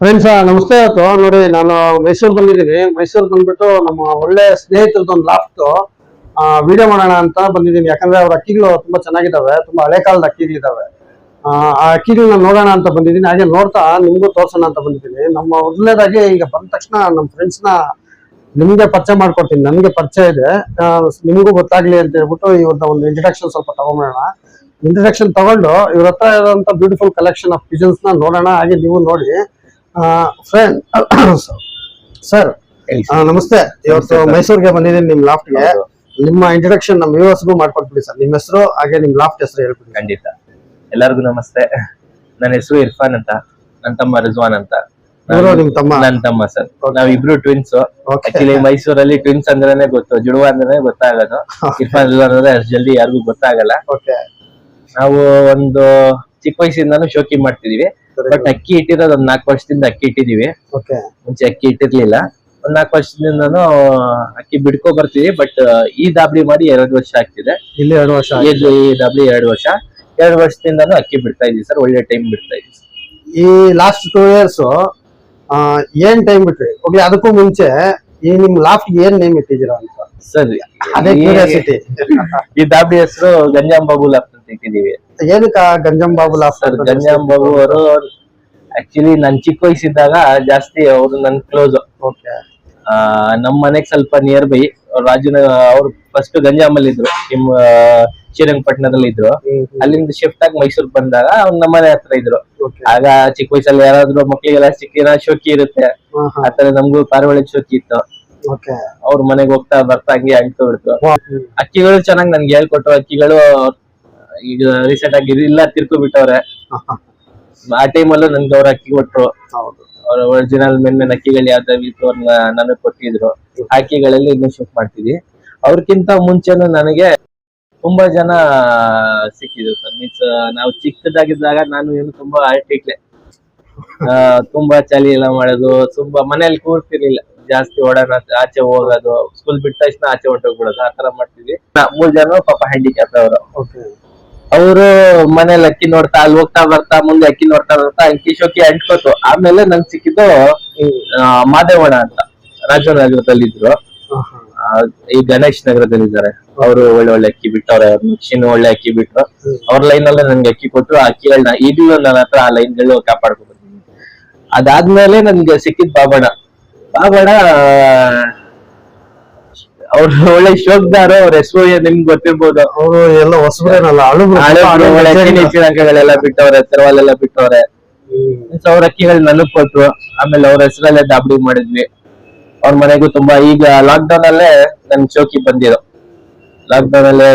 Friends ನಮಸ್ತೆ. ಇವತ್ತು ನೋಡಿ ನಾನು ಮೈಸೂರು ಬಂದಿದ್ದೀನಿ. ಮೈಸೂರು ಬಂದ್ಬಿಟ್ಟು ನಮ್ಮ ಒಳ್ಳೆ ಸ್ನೇಹಿತರದ್ದು ಒಂದು ಲಾಫ್ಟ್ ವಿಡಿಯೋ ಮಾಡೋಣ ಅಂತ ಬಂದಿದ್ದೀನಿ. ಯಾಕಂದ್ರೆ ಅವ್ರ ಅಕ್ಕಿಗಳು ತುಂಬಾ ಚೆನ್ನಾಗಿದ್ದಾವೆ, ತುಂಬಾ ಹಳೆ ಕಾಲದ ಅಕ್ಕಿಗಳಿದ್ದಾವೆ. ಆ ಅಕ್ಕಿಗಳನ್ನ ನೋಡೋಣ ಅಂತ ಬಂದಿದ್ದೀನಿ. ಹಾಗೆ ನೋಡ್ತಾ ನಿಮ್ಗೂ ತೋರ್ಸೋಣ ಅಂತ ಬಂದಿದ್ದೀನಿ. ನಮ್ಮ ಮೊದಲನೇದಾಗಿ ಈಗ ಬಂದ ತಕ್ಷಣ ನಮ್ಮ ಫ್ರೆಂಡ್ಸ್ನ ನಿಮ್ಗೆ ಪರಿಚಯ ಮಾಡ್ಕೊಡ್ತೀನಿ. ನನಗೆ ಪರಿಚಯ ಇದೆ, ನಿಮಗೂ ಗೊತ್ತಾಗ್ಲಿ ಅಂತ ಹೇಳ್ಬಿಟ್ಟು ಇವ್ರದ್ದು ಒಂದು ಇಂಟ್ರಡಕ್ಷನ್ ಸ್ವಲ್ಪ ತಗೊಂಬೋಣ. ಇಂಟ್ರಡಕ್ಷನ್ ತಗೊಂಡು ಇವ್ರ ಹತ್ರ ಇರುವಂತ ಬ್ಯೂಟಿಫುಲ್ ಕಲೆಕ್ಷನ್ ಆಫ್ ಪಿಜನ್ಸ್ ನ ನೋಡೋಣ. ಹಾಗೆ ನೀವು ನೋಡಿ. ಫ್ರೆಂಡ್ ಸರ್ ನಮಸ್ತೆ. ಇವತ್ತು ಮೈಸೂರಿಗೆ ಬಂದಿದ್ದೀನಿ ನಿಮ್ ಲಾಫ್ಟ್ಗೆ. ನಿಮ್ಮ ಇಂಟ್ರಡಕ್ಷನ್ ನಮ್ಮ ವ್ಯೂವರ್ಸ್ಗೂ ಮಾಡ್ಕೊಡ್ಬಿಡಿ ಸರ್. ನಿಮ್ಮ ಹೆಸರು ಹಾಗೆ ನಿಮ್ ಲಾಫ್ಟ್ ಹೆಸರು ಹೇಳ್ಬಿಡಿ. ಖಂಡಿತ. ಎಲ್ಲರಿಗೂ ನಮಸ್ತೆ. ನನ್ನ ಹೆಸರು ಇರ್ಫಾನ್ ಅಂತ, ನನ್ನ ತಮ್ಮ ರಿಜ್ವಾನ್ ಅಂತ. ನಿಮ್ ತಮ್ಮ? ನನ್ನ ತಮ್ಮ ಸರ್. ನಾವಿಬ್ರು ಟ್ವಿನ್ಸ್. ಆಕ್ಚುಲಿ ಮೈಸೂರಲ್ಲಿ ಟ್ವಿನ್ಸ್ ಅಂದ್ರೇನೆ ಗೊತ್ತು, ಜುಡುವ ಅಂದ್ರೆ ಗೊತ್ತಾಗೋದು. ಇರ್ಫಾನ್ ರಿಜ್ವಾನ್ ಅಂದ್ರೆ ಅಷ್ಟು ಜಲ್ದಿ ಯಾರಿಗೂ ಗೊತ್ತಾಗಲ್ಲ. ನಾವು ಒಂದು ಚಿಕ್ಕ ವಯಸ್ಸಿಂದಾನು ಶೋಕಿ ಮಾಡ್ತಿದೀವಿ. ಬಟ್ ಅಕ್ಕಿ ಇಟ್ಟಿರೋದು ಒಂದ್ 4 ವರ್ಷದಿಂದ ಅಕ್ಕಿ ಇಟ್ಟಿದೀವಿ. ಮುಂಚೆ ಅಕ್ಕಿ ಇಟ್ಟಿರ್ಲಿಲ್ಲ. ಒಂದ್ 4 ವರ್ಷದಿಂದಾನು ಅಕ್ಕಿ ಬಿಡ್ಕೊ ಬರ್ತೀವಿ. ಬಟ್ ಈ ದಾಬಳಿ ಮಾಡಿ 2 ವರ್ಷ ಆಗ್ತಿದೆ. ಇಲ್ಲಿ 2 ವರ್ಷ ಈ ದಾಬಳಿ 2 ವರ್ಷ. 2 ವರ್ಷದಿಂದಾನು ಅಕ್ಕಿ ಬಿಡ್ತಾ ಇದೀವಿ ಸರ್. ಒಳ್ಳೆ ಟೈಮ್ ಬಿಡ್ತಾ ಇದೀವಿ. ಈ ಲಾಸ್ಟ್ 2 ಇಯರ್ಸ್ ಏನ್ ಟೈಮ್ ಬಿಟ್ರಿ? ಹೋಗ್ಲಿ, ಅದಕ್ಕೂ ಮುಂಚೆ ಈ ನಿಮ್ ಲಾಫ್ಟ್ ಏನ್ ನೇಮ್ ಇಟ್ಟಿದ್ದೀರಾ ಅಂತ ಸರ್? ಅದೇ ಕ್ಯೂರಿಯಾಸಿಟಿ. ಈ ದಾಬಳಿ ಹೆಸರು ಗಂಜಾಂ ಬಾಬು ಲಾಫ್ಟ್ ಅಂತ ಇಟ್ಟಿದೀವಿ. ಏನಕ್ಕ ಗಂಜಾಂ ಬಾಬು ಲಾಫ್ಟ್? ಸರ್, ಗಂಜಾಂ ಬಾಬು ಅವರು ಆಕ್ಚುಲಿ ನನ್ ಚಿಕ್ಕ ವಯಸ್ಸಿದ್ದಾಗ ಜಾಸ್ತಿ ಅವರು ನನ್ ಕ್ಲೋಸ್. ನಮ್ ಮನೆಗ್ ಸ್ವಲ್ಪ ನಿಯರ್ ಬೈ. ರಾಜನಗರ ಅವ್ರು ಫಸ್ಟ್ ಗಂಜಾಮಲ್ಲಿ ಇದ್ರು, ಶ್ರೀರಂಗಪಟ್ಟಣದಲ್ಲಿ ಇದ್ರು. ಅಲ್ಲಿಂದ ಶಿಫ್ಟ್ ಆಗಿ ಮೈಸೂರ್ ಬಂದಾಗ ಅವ್ರು ನಮ್ಮನೆ ಹತ್ರ ಇದ್ರು. ಆಗ ಚಿಕ್ಕ ವಯಸ್ಸಲ್ಲಿ ಯಾರಾದ್ರೂ ಮಕ್ಳಿಗೆಲ್ಲ ಸಿಕ್ಕಿನ ಶೋಕಿ ಇರುತ್ತೆ. ಆತರ ನಮ್ಗೂ ಪಾರಿವಾಳ ಶೋಕಿ ಇತ್ತು. ಅವ್ರ ಮನೆಗ್ ಹೋಗ್ತಾ ಬರ್ತಾ ಹಂಗೆ ಅಂಟು ಬಿಡ್ತು. ಅಕ್ಕಿಗಳು ಚೆನ್ನಾಗಿ ನನ್ಗೆ ಹೇಳ್ಕೊಟ್ರು. ಅಕ್ಕಿಗಳು ಈಗ ರೀಸೆಂಟ್ ಆಗಿ ಇಲ್ಲ ತಿರ್ಕು ಬಿಟ್ಟವ್ರೆ. ಆ ಟೈಮಲ್ಲೂ ನನ್ಗೆ ಅವ್ರ ಅಕ್ಕಿ ಕೊಟ್ರು. ಅವ್ರ ಒರಿಜಿನಲ್ ಮೇನ್ ಅಕ್ಕಿಗಳು ಯಾವ್ದಾವ್ ಇತ್ತು ಅವ್ರನ್ನ ನನಗ್ ಕೊಟ್ಟಿದ್ರು. ಅಕ್ಕಿಗಳಲ್ಲಿ ಇನ್ನೂ ಶೂಟ್ ಮಾಡ್ತಿದ್ವಿ. ಅವ್ರಕ್ಕಿಂತ ಮುಂಚೆನು ನನಗೆ ತುಂಬಾ ಜನ ಸಿಕ್ಕಿದ್ರು ಸರ್. ಮೀನ್ಸ್ ನಾವು ಚಿಕ್ಕದಾಗಿದ್ದಾಗ ನಾನು ಏನು ತುಂಬಾ ಆರ್ಟಿಕ್ಲೆ, ತುಂಬಾ ಚಳಿ ಎಲ್ಲ ಮಾಡೋದು, ತುಂಬಾ ಮನೇಲಿ ಕೂರ್ತಿರ್ಲಿಲ್ಲ. ಜಾಸ್ತಿ ಓಡಾಡ, ಆಚೆ ಹೋಗೋದು, ಸ್ಕೂಲ್ ಬಿಟ್ಟ ತಕ್ಷಣ ಆಚೆ ಹೊಂಟೋಗ್ಬಿಡೋದು, ಆತರ ಮಾಡ್ತಿದ್ವಿ. 3 ಜನ ಪಾಪ ಹ್ಯಾಂಡಿಕ್ಯಾಪ್ ಅವರು. ಅವರು ಮನೇಲಿ ಅಕ್ಕಿ ನೋಡ್ತಾ, ಅಲ್ಲಿ ಹೋಗ್ತಾ ಬರ್ತಾ, ಮುಂದೆ ಅಕ್ಕಿ ನೋಡ್ತಾ ಬರ್ತಾ ಅಕ್ಕಿ ಶೋಕಿ ಅಂಟ್ಕೋತು. ಆಮೇಲೆ ನಂಗೆ ಸಿಕ್ಕಿದ್ದು ಮಾದೇವಣ್ಣ ಅಂತ, ರಾಜನಗರದಲ್ಲಿ ಇದ್ರು. ಈ ಗಣೇಶ್ ನಗರದಲ್ಲಿ ಇದ್ದಾರೆ. ಅವರು ಒಳ್ಳೆ ಅಕ್ಕಿ ಬಿಟ್ಟವ್ರೆ. ಮಿಷಿನ್ ಒಳ್ಳೆ ಅಕ್ಕಿ ಬಿಟ್ರು. ಅವ್ರ ಲೈನ್ ಅಲ್ಲೇ ನನ್ಗೆ ಅಕ್ಕಿ ಕೊಟ್ರು. ಆ ಅಕ್ಕಿಗಳನ್ನ ಈಗಲೂ ನನ್ನ ಹತ್ರ ಆ ಲೈನ್ಗಳು ಕಾಪಾಡ್ಕೊಂಡು ಬಂದಿದ್ದೀನಿ. ಅದಾದ್ಮೇಲೆ ನನ್ಗೆ ಸಿಕ್ಕಿದ್ ಬಾಬಣ್ಣ. ಅವ್ರು ಒಳ್ಳೆ ಶೋಕ್ದಾರು. ಅವ್ರ ಹೆಸರು ನಿಮ್ಗೆ ಗೊತ್ತಿರ್ಬೋದು. ಅವರು ಎಲ್ಲ ಹೊಸಬ್ರೇನಲ್ಲ, ಶ್ರೀಲಂಕಾಗಳೆಲ್ಲ ಬಿಟ್ಟವ್ರೆ, ತೆರವಾಲೆಲ್ಲ ಬಿಟ್ಟವ್ರೆ. ಅವ್ರ ಅಕ್ಕಿಗಳು ನನಗ್ ಕೊಟ್ರು. ಆಮೇಲೆ ಅವ್ರ ಹೆಸರಲ್ಲೇ ದಾಬಡಿ ಮಾಡಿದ್ವಿ. ಅವ್ರ ಮನೆಗೂ ತುಂಬಾ, ಈಗ ಲಾಕ್ ಡೌನ್ ಅಲ್ಲೇ ನನ್ ಶೋಕಿ ಬಂದಿರೋ. ಲಾಕ್ ಡೌನ್ ಅಲ್ಲೇ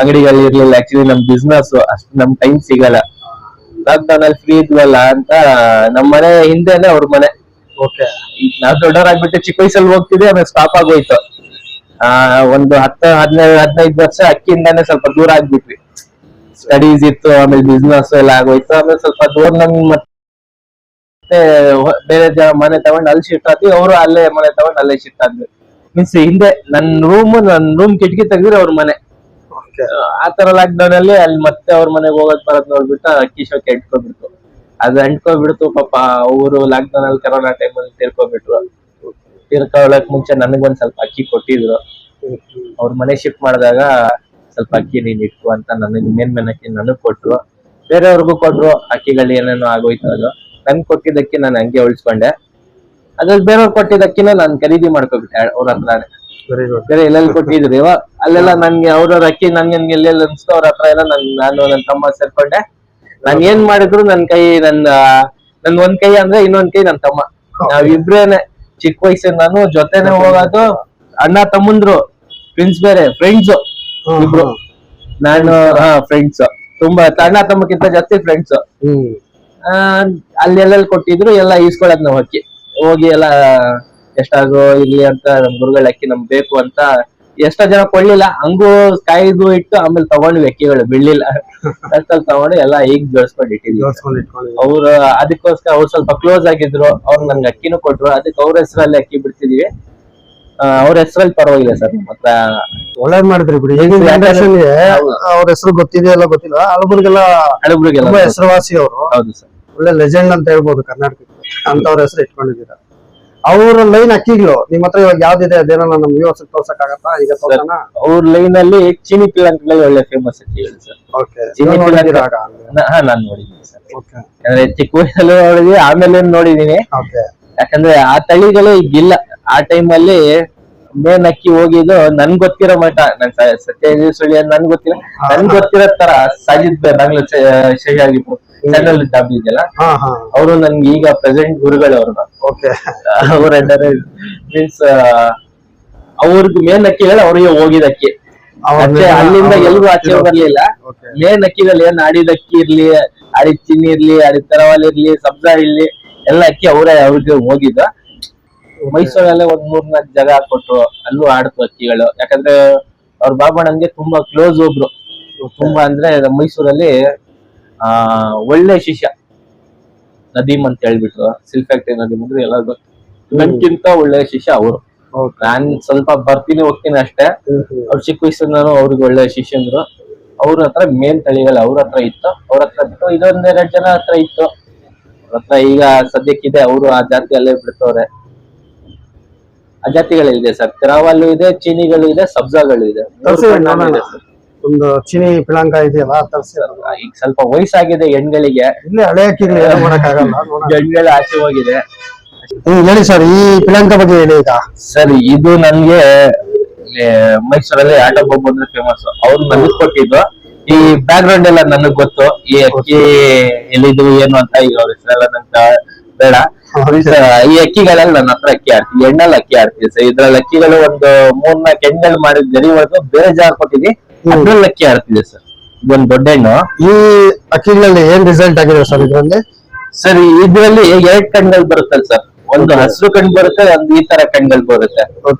ಅಂಗಡಿಗಳು ಇರ್ಲಿಲ್ಲ. ಆಕ್ಚುಲಿ ನಮ್ ಬಿಸ್ನೆಸ್ ಅಷ್ಟು ನಮ್ ಟೈಮ್ ಸಿಗಲ್ಲ. ಲಾಕ್ ಡೌನ್ ಅಲ್ಲಿ ಫ್ರೀ ಇದ್ವಲ್ಲ ಅಂತ ನಮ್ ಮನೆ ಹಿಂದೆನೆ ಅವ್ರ ಮನೆ. ನಾವ್ ದೊಡ್ಡವರಾಗ್ಬಿಟ್ಟು ಚಿಕ್ಕ ವಯಸ್ಸಲ್ಲಿ ಹೋಗ್ತಿದ್ವಿ. ಆಮೇಲೆ ಸ್ಟಾಪ್ ಆಗೋಯ್ತು. ಒಂದು 10-15 ವರ್ಷ ಅಕ್ಕಿಯಿಂದಾನೆ ಸ್ವಲ್ಪ ದೂರ ಆಗ್ಬಿಟ್ವಿ. ಸ್ಟಡೀಸ್ ಇತ್ತು, ಆಮೇಲೆ ಬಿಸ್ನೆಸ್ ಎಲ್ಲ ಆಗೋಯ್ತು. ಆಮೇಲೆ ಸ್ವಲ್ಪ ದೂರ ಮತ್ತೆ ಬೇರೆ ಜನ ಮನೆ ತಗೊಂಡು ಅಲ್ಲಿ ಶಿಫ್ಟ್ ಆದ್ವಿ. ಅವರು ಅಲ್ಲೇ ಮನೆ ತಗೊಂಡು ಅಲ್ಲೇ ಶಿಫ್ಟ್ ಆದ್ವಿ. ಮೀನ್ಸ್ ಹಿಂದೆ ನನ್ ರೂಮ್ ಕಿಟಕಿ ತೆಗ್ದ್ರೆ ಅವ್ರ ಮನೆ. ಆತರ ಲಾಕ್ ಡೌನ್ ಅಲ್ಲಿ ಅಲ್ಲಿ ಮತ್ತೆ ಅವ್ರ ಮನೆಗೆ ಹೋಗೋದ್ ಬರೋದ್ ನೋಡ್ಬಿಟ್ಟು ಅಕ್ಕಿ ಶೋಕಿ ಅಂಟ್ಕೊಬಿಡ್ತು. ಅದು ಅಂಟ್ಕೊಬಿಡ್ತು. ಪಾಪ ಅವರು ಲಾಕ್ ಡೌನ್ ಅಲ್ಲಿ ಕರೋನಾ ಟೈಮಲ್ಲಿ ತೀರ್ಕೊಬಿಟ್ರು. ತೀರ್ಕೊಳ್ಳಕ್ ಮುಂಚೆ ನನಗೊಂದ್ ಸ್ವಲ್ಪ ಅಕ್ಕಿ ಕೊಟ್ಟಿದ್ರು. ಅವ್ರ ಮನೆ ಶಿಫ್ಟ್ ಮಾಡಿದಾಗ ಸ್ವಲ್ಪ ಅಕ್ಕಿ ನೀನ್ ಇಟ್ಕು ಅಂತ ನನಗ್ ಮೇನ್ ಅಕ್ಕಿ ನನಗ್ ಕೊಟ್ರು. ಬೇರೆಯವ್ರಿಗೂ ಕೊಟ್ರು. ಅಕ್ಕಿಗಳು ಏನೇನೋ ಆಗೋಯ್ತು. ಅದು ನನ್ಗೆ ಕೊಟ್ಟಿದ್ದಕ್ಕಿ ನಾನು ಹಂಗೆ ಉಳಿಸ್ಕೊಂಡೆ. ಅದ್ರಲ್ಲಿ ಬೇರೆಯವ್ರು ಕೊಟ್ಟಿದ್ದಕ್ಕಿನ ನಾನು ಖರೀದಿ ಮಾಡ್ಕೊಬಿಟ್ಟೆ ಅವ್ರ ಹತ್ರನೇ. ಬೇರೆ ಎಲ್ಲೆಲ್ಲಿ ಕೊಟ್ಟಿದ್ರು ಅಲ್ಲೆಲ್ಲ ನನ್ಗೆ ಅವ್ರವ್ರ ಅಕ್ಕಿ ನನ್ಗೆ ಎಲ್ಲೆಲ್ಲ ಅನ್ಸ್ತು ಅವ್ರ ಹತ್ರ ಎಲ್ಲ ನಾನು ನನ್ನ ತಮ್ಮ ಸೇರ್ಕೊಂಡೆ. ನಾನ್ ಏನ್ ಮಾಡಿದ್ರು ನನ್ ಒಂದ್ ಕೈ ಅಂದ್ರೆ ಇನ್ನೊಂದ್ ಕೈ ನನ್ ತಮ್ಮ. ನಾವಿಬ್ರೇನೆ ಚಿಕ್ಕ ವಯಸ್ಸಿನ ನಾನು ಜೊತೆನೆ ಹೋಗೋದು. ಅಣ್ಣ ತಮ್ಮಂದ್ರು, ಫ್ರೆಂಡ್ಸ್ ಬೇರೆ, ಫ್ರೆಂಡ್ಸ್ ಇಬ್ರು. ನಾನು ಫ್ರೆಂಡ್ಸ್ ತುಂಬಾ, ಅಣ್ಣ ತಮ್ಮಕ್ಕಿಂತ ಜಾಸ್ತಿ ಫ್ರೆಂಡ್ಸ್. ಅಲ್ಲಿ ಎಲ್ಲೆಲ್ಲಿ ಕೊಟ್ಟಿದ್ರು ಎಲ್ಲ ಈಸ್ಕೊಳದ್ ನಾವ್ ಅಕ್ಕಿ ಹೋಗಿ ಎಲ್ಲ ಎಷ್ಟಾಗೋ ಇರ್ಲಿ ಅಂತ ನಮ್ ಗುರುಗಳ ಅಕ್ಕಿ ನಮ್ಗೆ ಬೇಕು ಅಂತ. ಎಷ್ಟೋ ಜನ ಕೊಡ್ಲಿಲ್ಲ, ಹಂಗೂ ಕಾಯ್ದು ಇಟ್ಟು ಆಮೇಲೆ ತಗೊಂಡ್ವಿ ಅಕ್ಕಿಗಳು. ಬಿಡ್ಲಿಲ್ಲ ಅಷ್ಟಲ್ಲಿ ತಗೊಂಡು ಎಲ್ಲ ಈಗ ಜೋಡಿಸ್ಕೊಂಡು ಇಟ್ಟಿದ್ವಿ. ಅವ್ರು ಅದಕ್ಕೋಸ್ಕರ ಅವ್ರು ಸ್ವಲ್ಪ ಕ್ಲೋಸ್ ಆಗಿದ್ರು. ಅವ್ರು ನನ್ಗೆ ಅಕ್ಕಿನೂ ಕೊಟ್ರು. ಅದಕ್ಕೆ ಅವ್ರ ಹೆಸರಲ್ಲಿ ಅಕ್ಕಿ ಬಿಡ್ತಿದೀವಿ. ಅವ್ರ ಹೆಸರಲ್ಲಿ ಪರವಾಗಿಲ್ಲ ಸರ್. ಮತ್ತೆ ಒಳ್ಳೇದ್ ಮಾಡಿದ್ರಿ ಬಿಡಿ. ಅವ್ರ ಹೆಸರು ಗೊತ್ತಿದೆಯಲ್ಲ ಗೊತ್ತಿಲ್ಲ. ಹಳಬರಿಗೆಲ್ಲ ಹೆಸರುವಾಸಿ ಅವರು. ಹೌದು ಸರ್. ಒಳ್ಳೆ ಲೆಜೆಂಡ್ ಅಂತ ಹೇಳ್ಬೋದು ಕರ್ನಾಟಕಕ್ಕೆ. ಅಂತವ್ರ ಹೆಸರು ಇಟ್ಕೊಂಡಿದ್ದೀರಾ. ಅವ್ರ ಲೈನ್ ಅಕ್ಕಿಗಳು ನಿಮ್ ಹತ್ರ ಇವಾಗ ಯಾವ್ದಿದೆ ಅದೇನೋ ನಮ್ ವ್ಯೂವರ್ಸ್ ತೋರ್ಸಕ್ ಆಗತ್ತಾ ಈಗ ತೋರ್ಸೋಣ? ಅವ್ರ ಲೈನ್ ಅಲ್ಲಿ ಚೀನಿ ಪಿಲಾಂಕಗಳು ಒಳ್ಳೆ ಫೇಮಸ್ ಅಕ್ಕಿಗಳು ಸರ್. ಓಕೆ, ಚೀನಿ ಪಿಲಾಂಕ ನಾನ್ ನೋಡಿದ್ದೀನಿ ಸರ್. ಓಕೆ ಯಾಕಂದ್ರೆ ಚಿಕ್ಕ ವಯಸ್ಸಲ್ಲಿ ನೋಡಿದ್ವಿ, ಆಮೇಲೆ ನೋಡಿದೀನಿ. ಓಕೆ, ಯಾಕಂದ್ರೆ ಆ ತಳಿಗಳೇ ಈಗಿಲ್ಲ. ಆ ಟೈಮ್ ಅಲ್ಲಿ ಮೇನ್ ಅಕ್ಕಿ ಹೋಗಿದ್ದು ನನ್ ಗೊತ್ತಿರೋ ಮಟ್ಟ, ನನ್ ಸತ್ಯ ಸುಳ್ಳಿ ನನ್ ಗೊತ್ತಿಲ್ಲ, ನನ್ ಗೊತ್ತಿರೋ ತರ ಸಾಜಿದ್ ಬ್ಯಾಂಗ್ಳೂರ್ ಶೇಷಾಗಿದ್ರು ಚಾನಲ್ ಡಾಬಿ ಇದೆಯಲ್ಲ, ಅವರು ನನ್ಗೆ ಈಗ ಪ್ರೆಸೆಂಟ್ ಗುರುಗಳು ಅವ್ರನ್ನ. ಓಕೆ, ಅವ್ರ ಮೀನ್ಸ್ ಅವ್ರಿಗೆ ಮೇನ್ ಅಕ್ಕಿಗಳು ಅವ್ರಿಗೆ ಹೋಗಿದ ಅಕ್ಕಿ ಅಲ್ಲಿಂದ ಎಲ್ರು ಆಚೆ ಬರ್ಲಿಲ್ಲ. ಮೇನ್ ಅಕ್ಕಿಗಳು ಏನ್ ಆಡಿದ ಅಕ್ಕಿ ಇರ್ಲಿ, ಆಡಿದ ಚಿನ್ನಿ ಇರ್ಲಿ, ಆಡಿದ ತರವಾಲ್ ಇರ್ಲಿ, ಸಬ್ಜಾ ಇರ್ಲಿ, ಎಲ್ಲ ಅಕ್ಕಿ ಅವ್ರಿಗೆ ಹೋಗಿದ್ದ. ಮೈಸೂರಲ್ಲೇ ಒಂದ್ 3-4 ಜಾಗ ಕೊಟ್ರು, ಅಲ್ಲೂ ಆಡ್ತು ಅಕ್ಕಿಗಳು. ಯಾಕಂದ್ರೆ ಅವ್ರ ಬಾಬಣ್ಣಂಗೆ ತುಂಬಾ ಕ್ಲೋಸ್ ಒಬ್ರು, ತುಂಬಾ ಅಂದ್ರೆ ಮೈಸೂರಲ್ಲಿ ಒಳ್ಳೆ ಶಿಷ್ಯ ನದೀಮ್ ಅಂತ ಹೇಳ್ಬಿಟ್ರು, ಸಿಲ್ಕ್ ಫ್ಯಾಕ್ಟರಿ ನದೀಮ್ ಅಂದ್ರೆ ಎಲ್ಲರಿಗೂ ನನ್ಕಿಂತ ಒಳ್ಳೆ ಶಿಷ್ಯ ಅವರು. ನಾನ್ ಸ್ವಲ್ಪ ಬರ್ತೀನಿ ಹೋಗ್ತೀನಿ ಅಷ್ಟೇ. ಅವ್ರ ಚಿಕ್ಕ ವಯಸ್ಸಿಂದಾನು ಅವ್ರಿಗೆ ಒಳ್ಳೆ ಶಿಷ್ಯಂದ್ರು. ಅವ್ರ ಹತ್ರ ಮೇನ್ ತಳಿಗಳು ಅವ್ರ ಹತ್ರ ಇತ್ತು. ಅವ್ರ ಹತ್ರ ಬಿಟ್ಟು ಇದೊಂದೆರಡು ಜನ ಹತ್ರ ಇತ್ತು. ಅವ್ರ ಹತ್ರ ಈಗ ಸದ್ಯಕ್ಕಿದೆ, ಅವರು ಆ ಜಾತಿಯಲ್ಲೇ ಬಿಡ್ತವ್ರೆ. ಆ ಜಾತಿಗಳಿದೆ ಸರ್, ತೆರಾವಲ್ಲು ಇದೆ, ಚೀನಿಗಳು ಇದೆ, ಸಬ್ಜಾಗಳು ಇದೆ. ಒಂದು ಚೀನಿ ಪಿಲಾಂಕ ಇದೆಯಲ್ಲ, ಈಗ ಸ್ವಲ್ಪ ವಯಸ್ಸಾಗಿದೆ ಹೆಣ್ಗಳಿಗೆ, ಇಲ್ಲಿ ಹಳೆ ಅಕ್ಕಿಗಳು ಏನು ಮಾಡಕ್ಕಾಗಲ್ಲ, ಹೆಣ್ಗಳು ಆಚೆ ಹೋಗಿದೆ. ಹೇಳಿ ಸರ್, ಈ ಪಿಲಾಂಕ ಬಗ್ಗೆ ಹೇಳಿ ಈಗ. ಸರ್, ಇದು ನನ್ಗೆ ಮೈಸೂರಲ್ಲಿ ಆಟೋ ಬಾಬು ಅಂದ್ರೆ ಫೇಮಸ್. ಅವ್ರು ನನಗ್ ಕೊಟ್ಟಿದ್ದು. ಈ ಬ್ಯಾಕ್ ಗ್ರೌಂಡ್ ಎಲ್ಲ ನನಗ್ ಗೊತ್ತು, ಈ ಅಕ್ಕಿ ಎಲ್ಲಿದು ಏನು ಅಂತ. ಈಗ ಅವ್ರ ಹೆಸರೆಲ್ಲ ನಂಗೆ ಬೇಡ. ಈ ಅಕ್ಕಿಗಳೆಲ್ಲ ನನ್ನ ಹತ್ರ ಅಕ್ಕಿ ಆಡ್ತೀವಿ, ಎಣ್ಣೆಲ್ಲ ಅಕ್ಕಿ ಆಡ್ತೀವಿ ಸರ್. ಇದ್ರಲ್ಲಿ ಅಕ್ಕಿಗಳು ಒಂದು 3-4 ಹೆಣ್ಣಲ್ಲಿ ಮಾಡಿದ ಗರಿ ಹೊಡೆದು ಬೇರೆ ಜಾಗ ಕೊಟ್ಟಿದ್ವಿ, ಅದ್ರಲ್ಲಿ ಅಕ್ಕಿ ಆಡ್ತಿದೆ ಸರ್. ಇದೊಂದು ದೊಡ್ಡ ಹೆಣ್ಣು. ಈ ಅಕ್ಕಿಗಳಲ್ಲಿ ಏನ್ ರಿಸಲ್ಟ್ ಆಗಿದೆ ಸರ್ ಇದ್ರಲ್ಲಿ? ಸರ್, ಇದ್ರಲ್ಲಿ 2 ಕಣ್ಗಳು ಬರುತ್ತಲ್ಲ ಸರ್. ಒಂದು ಹಸಿರು ಕಣ್ ಬರುತ್ತೆ, ಒಂದು ಈ ತರ ಕಣ್ಗಳು ಬರುತ್ತೆ.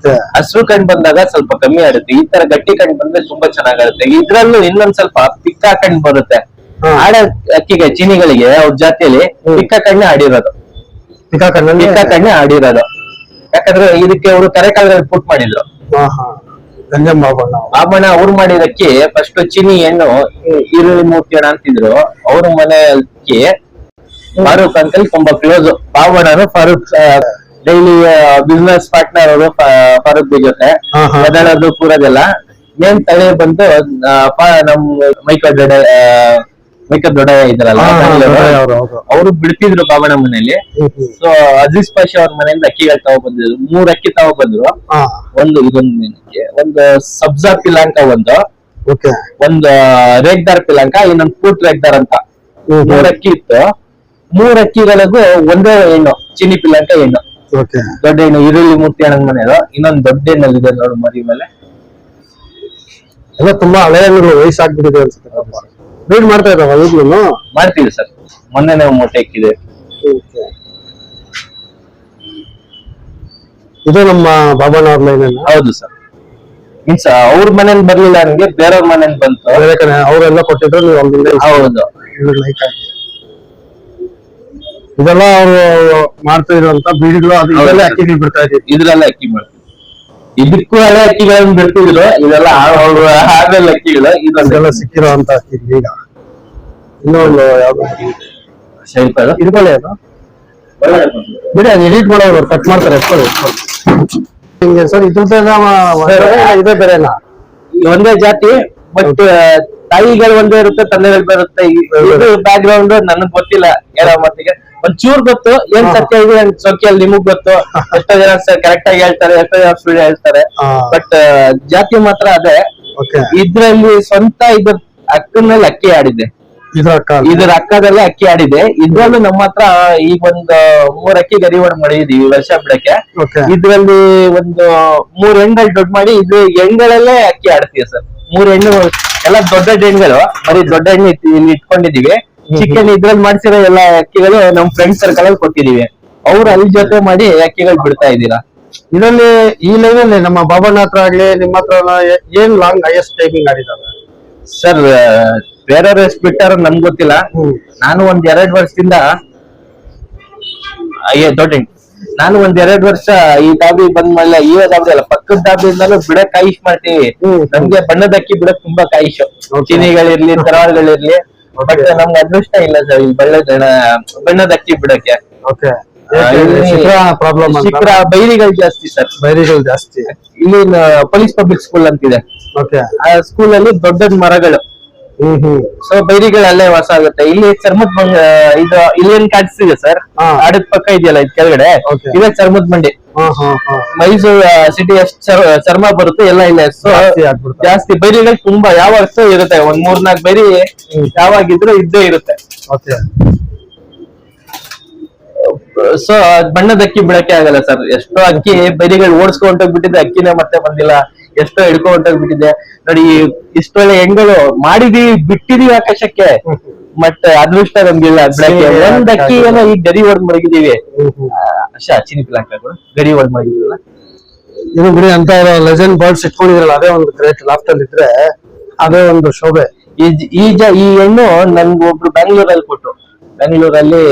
ಹಸಿರು ಕಣ್ ಬಂದಾಗ ಸ್ವಲ್ಪ ಕಮ್ಮಿ ಆಡುತ್ತೆ, ಈ ತರ ಗಟ್ಟಿ ಕಣ್ ಬಂದ್ರೆ ತುಂಬಾ ಚೆನ್ನಾಗಾಗುತ್ತೆ. ಇದ್ರಲ್ಲೂ ಇನ್ನೊಂದ್ ಸ್ವಲ್ಪ ಪಿಕ್ಕ ಕಣ್ ಬರುತ್ತೆ. ಆಡ ಅಕ್ಕಿಗೆ, ಚೀನಿಗಳಿಗೆ ಅವ್ರ ಜಾತಿಯಲ್ಲಿ ಪಿಕ್ಕ ಕಣ್ಣೆ ಆಡಿರೋದು, ಪಿಕ್ಕ ಕಣ್ಣೆ ಆಡಿರೋದು. ಯಾಕಂದ್ರೆ ಇದಕ್ಕೆ ಅವರು ಕರೆಕಾಲದಲ್ಲಿ ಪುಟ್ ಮಾಡಿದ್ರು. ಬಾಬಣ್ಣ ಅವ್ರು ಮಾಡಿದಕ್ಕೆ ಫಸ್ಟ್ ಚೀನಿ ಹೆಣ್ಣು ಈರುಳ್ಳಿ ಮೂರ್ತಿ ಅಂತಿದ್ರು. ಅವ್ರ ಮನೆ ಅಕ್ಕಿ ಫಾರೂಕ್ ಅಂಕಲ್ ತುಂಬಾ ಕ್ಲೋಸ್. ಬಾಬಣ್ಣನು ಫಾರೂಕ್ ಡೈಲಿ ಬಿಸ್ನೆಸ್ ಪಾರ್ಟ್ನರ್ ಅವರು ಫಾರೂಕ್ ಜೊತೆ ಬದಲಾದು ಕೂರೋದೆಲ್ಲ. ಮೇನ್ ತಲೆ ಬಂದು ನಮ್ ಮೈಕ ದೊಡ್ಡ ಇದ್ರಲ್ಲ, ಅವರು ಬಿಡ್ತಿದ್ರು ಬಾಬಣ್ಣ ಮನೆಯಲ್ಲಿ. ಸೊ ಅಜೀಜ್ ಪಾಷಾ ಅವ್ರ ಮನೆಯಿಂದ ಅಕ್ಕಿಗಳು ತಗೊಬಂದಿದ್ರು. 3 ಅಕ್ಕಿ ತಗೊಬಂದ್ರು. ಒಂದು ಸಬ್ಜಾ ಪಿಲಾಂಕ, ಒಂದು ರೇಗ್ದಾರ್ ಪಿಲಾಂಕ, ಇನ್ನೊಂದು ಫೂಟ್ ರೇಗ್ದಾರ್ ಅಂತ 3 ಅಕ್ಕಿ ಇತ್ತು. 3 ಅಕ್ಕಿಗಳಿಗೂ ಒಂದೇ ಹೆಣ್ಣು, ಚೀನಿ ಪಿಲಾಂಕ ಹೆಣ್ಣು, ದೊಡ್ಡ ಹೆಣ್ಣು, ಈರುಳ್ಳಿ ಮೂರ್ತಿ ಅಣ್ಣನ ಮನೆಯದು. ಇನ್ನೊಂದು ದೊಡ್ಡ ಹೆಣ್ಣಲ್ಲಿದೆ ನೋಡು ಮರಿ ಮೇಲೆ. ಎಲ್ಲ ತುಂಬಾ ಹಳೆ ಹಣ್ಣುಗಳು, ವಯಸ್ಸಾಗ್ಬಿಟ್ಟಿದೆ ಅನ್ಸುತ್ತೆ. ಬ್ರೀಡ್ ಮಾಡ್ತಾ ಇದ್ದಾವ ಈಗ್ಲೂ? ಮಾಡ್ತೀವಿ ಸರ್, ಮೊನ್ನೆ ಮೊಟ್ಟೆ ಇಕ್ಕಿದೆ. ಇದು ನಮ್ಮ ಬಾಬಣ್ಣ ಅವ್ರ ಲೈನ್? ಹೌದು ಸರ್. ಮೀನ್ಸ್ ಅವ್ರ ಮನೇಲಿ ಬರ್ಲಿಲ್ಲ, ನನಗೆ ಬೇರೆಯವ್ರ ಮನೇಲಿ ಬಂತು. ಅವರೆಲ್ಲ ಕೊಟ್ಟಿದ್ರು, ನೀವು ಅಲ್ಲಿಂದ? ಹೌದು. ಲೈಕ್ ಆಗಿ ಇದೆಲ್ಲ ಅವರು ಮಾಡ್ತಾ ಇರುವಂತ ಬೀಡಿಗಳು, ಅದು ಇದೆಲ್ಲ ಅಕ್ಕಿಗಳು ಬಿಡ್ತಾ ಇದ್ದೀವಿ. ಇದ್ರೆಲ್ಲ ಅಕ್ಕಿ ಮಾಡ್ತೀವಿ. ಇದಕ್ಕೂ ಹಳೆ ಅಕ್ಕಿಗಳನ್ನ ಬಿಡ್ತಿದ್ರು, ಇದೆಲ್ಲ ಆಮೇಲೆ ಅಕ್ಕಿಗಳು. ಇದೆಲ್ಲ ಸಿಕ್ಕಿರುವಂತ ಅಕ್ಕಿಗಳು. ಈಗ ಇನ್ನೊಂದು ಯಾವ್ದು ಇಟ್ಕೊಳ್ಳಿ, ಅದು ಬಿಡಿ, ಅದು ಎಡಿಟ್ ಮಾಡೋರು ಕಟ್ ಮಾಡ್ತಾರೆ. ಹಿಂಗೆ ಸರ್, ಇದೇ ಬೇರೆನಾ? ಒಂದೇ ಜಾತಿ, ಬಟ್ ತಾಯಿಗಳು ಒಂದೇ ಇರುತ್ತೆ, ತಂದೆಗಳು ಬರುತ್ತೆ. ಇದು ಬ್ಯಾಕ್ ಗ್ರೌಂಡ್ ನನಗ್ ಗೊತ್ತಿಲ್ಲ, ಹೇಳೋ ಮತ್ತಿಗೆ ಒಂಚೂರ್ ಗೊತ್ತು. ಏನ್ ಸತ್ಯ ಇದೆ ಸೋಕಿಯಲ್ಲಿ ನಿಮಗ್ ಗೊತ್ತು. ಎಷ್ಟೋ ಜನ ಕರೆಕ್ಟ್ ಆಗಿ ಹೇಳ್ತಾರೆ, ಎಷ್ಟೋ ಜನ ಸುಳ್ಳು ಹೇಳ್ತಾರೆ. ಬಟ್ ಜಾತಿ ಮಾತ್ರ ಅದೇ. ಇದ್ರಲ್ಲಿ ಸ್ವಂತ ಇದ್ರ ಅಕ್ಕನಲ್ಲಿ ಅಕ್ಕಿ ಆಡಿದೆ, ಇದ್ರ ಅಕ್ಕದಲ್ಲೇ ಅಕ್ಕಿ ಆಡಿದೆ. ಇದ್ರಲ್ಲೂ ನಮ್ಮ ಹತ್ರ ಈಗ ಒಂದು 3 ಅಕ್ಕಿ ಗರಿ ಹೊಡ್ ಮಾಡಿದೀವಿ ವರ್ಷ ಬಿಡಕ್ಕೆ. ಇದ್ರಲ್ಲಿ ಒಂದು 3 ಹೆಣ್ಗಳು ದೊಡ್ಡ ಮಾಡಿ, ಇದು ಹೆಣ್ಗಳಲ್ಲೇ ಅಕ್ಕಿ ಆಡ್ತೀವಿ ಸರ್. 3 ಹೆಣ್ಣು ಎಲ್ಲ ದೊಡ್ಡ ಹೆಣ್ಗಳು, ಬರೀ ದೊಡ್ಡ ಹೆಣ್ಣು ಇಲ್ಲಿ ಇಟ್ಕೊಂಡಿದೀವಿ. ಚಿಕನ್ ಇದ್ರಲ್ಲಿ ಮಾಡ್ಸಿರೋ ಎಲ್ಲ ಅಕ್ಕಿಗಳು ನಮ್ ಫ್ರೆಂಡ್ ಸರ್ಕಲ್ ಅಲ್ಲಿ ಕೊಟ್ಟಿದೀವಿ. ಅವ್ರು ಅಲ್ಲಿ ಜೊತೆ ಮಾಡಿ ಅಕ್ಕಿಗಳು ಬಿಡ್ತಾ ಇದ್ದೀರಾ. ಇದರಲ್ಲಿ ಈ ಲೈನಲ್ಲಿ ನಮ್ಮ ಬಾಬಣ್ಣ ಹತ್ರ ಆಗ್ಲಿ, ನಿಮ್ಮ ಹತ್ರ ಏನ್ ಲಾಂಗ್ ಹೈಯೆಸ್ಟ್ ಟೈಮಿಂಗ್ ಆಡಿದಾವೆ ಸರ್? ಬೇರೆಯವ್ರು ಎಷ್ಟು ಬಿಟ್ಟಾರ ನಮ್ಗೆ ಗೊತ್ತಿಲ್ಲ. ನಾನು ಒಂದ್ 2 ವರ್ಷದಿಂದ ದೊಡ್ಡ ನಾನು ಒಂದ್ 2 ವರ್ಷ ಈ ದಾಬಿ ಬಂದ್ಮೇಲೆ, ಈ ದಾಬಿ ಅಲ್ಲ, ಪಕ್ಕದ ದಾಬಿಯಿಂದಲೂ ಬಿಡಕ್ ಕಾಯಿಶ್ ಮಾಡ್ತೀವಿ. ನಮ್ಗೆ ಬಣ್ಣದ ಅಕ್ಕಿ ಬಿಡಕ್ ತುಂಬಾ ಕಾಯಿಶು, ಚೀನಿಗಳಿರ್ಲಿ, ತರವಾಲ್ಗಳಿರ್ಲಿ. ಬಟ್ ನಮ್ಗೆ ಅದೃಷ್ಟ ಇಲ್ಲ ಸರ್ ಈ ಬಣ್ಣದ ಅಕ್ಕಿ ಬಿಡಕ್ಕೆ. ಪ್ರಾಬ್ಲಮ್ ಶಿಖರ ಬೈರಿಗಳು ಜಾಸ್ತಿ ಸರ್. ಬೈರಿಗಳು ಜಾಸ್ತಿ. ಇಲ್ಲಿ ಪೊಲೀಸ್ ಪಬ್ಲಿಕ್ ಸ್ಕೂಲ್ ಅಂತಿದೆ. ಓಕೆ. ಆ ಸ್ಕೂಲ್ ಅಲ್ಲಿ ದೊಡ್ಡ ದೊಡ್ಡ ಮರಗಳು. ಸೊ ಬೈರಿಗಳು ಅಲ್ಲೇ ವಾಸ ಆಗುತ್ತೆ. ಇಲ್ಲಿ ಚರ್ಮದ ಇದು ಇಲ್ಲೇನ್ ಕಾಣಿಸ್ತಿದೆ ಸರ್, ಆಡದ ಪಕ್ಕ ಇದೆಯಲ್ಲ ಇದ್ ಕೆಳಗಡೆ, ಇದೇ ಚರ್ಮದ ಮಂಡಿ. ಮೈಸೂರು ಸಿಟಿ ಎಷ್ಟು ಚರ್ಮ ಬರುತ್ತೆ ಎಲ್ಲ ಇಲ್ಲ. ಸೊ ಜಾಸ್ತಿ ಬೈರಿಗಳು ತುಂಬಾ ಯಾವಾಗ ಇರುತ್ತೆ, ಒಂದ್ 3-4 ಬೈರಿ ಯಾವಾಗಿದ್ರು ಇದ್ದೇ ಇರುತ್ತೆ. ಸೊ ಬಣ್ಣದ ಅಕ್ಕಿ ಬಿಡಕ್ಕೆ ಆಗಲ್ಲ ಸರ್. ಎಷ್ಟೋ ಅಕ್ಕಿ ಬೈರಿಗಳು ಓಡಿಸ್ಕೊಂಡೋಗ್ಬಿಟ್ಟಿದೆ, ಅಕ್ಕಿನೇ ಮತ್ತೆ ಬಂದಿಲ್ಲ. ಎಷ್ಟೋ ಹಿಡ್ಕೊಂಡೋಗ್ಬಿಟ್ಟಿದೆ ನೋಡಿ. ಇಷ್ಟೊಳ್ಳೆ ಹೆಣ್ಗಳು ಮಾಡಿದೀವಿ, ಬಿಟ್ಟಿದೀವಿ ಆಕಾಶಕ್ಕೆ, ಮತ್ತೆ ಅದೃಷ್ಟ ನಮ್ಗಿಲ್ಲ ಬಿಡಕ್ಕೆ. ಒಂದ್ ಅಕ್ಕಿ ಏನೋ ಈಗ ಗರಿ ಹೊಡೆದ್ ಮಡಗಿದೀವಿ. ಗರಿ ಹೊಡೆದ್ ಮಡಗಿದಿಲ್ಲ. ಇದು ಬಿಡಿ ಅಂತ ಲೆಜೆಂಡ್ ಬರ್ಡ್ಸ್ ಇಟ್ಕೊಂಡಿದ್ರಲ್ಲ, ಅದೇ ಒಂದು ಗ್ರೇಟ್. ಲಾಫ್ಟ್ ಅಲ್ಲಿ ಇದ್ರೆ ಅದೇ ಒಂದು ಶೋಭೆ. ಈ ಹೆಣ್ಣು ನನ್ಗೆ ಒಬ್ರು ಬ್ಯಾಂಗ್ಳೂರಲ್ಲಿ ಕೊಟ್ರು. ಬೆಂಗಳೂರಲ್ಲಿ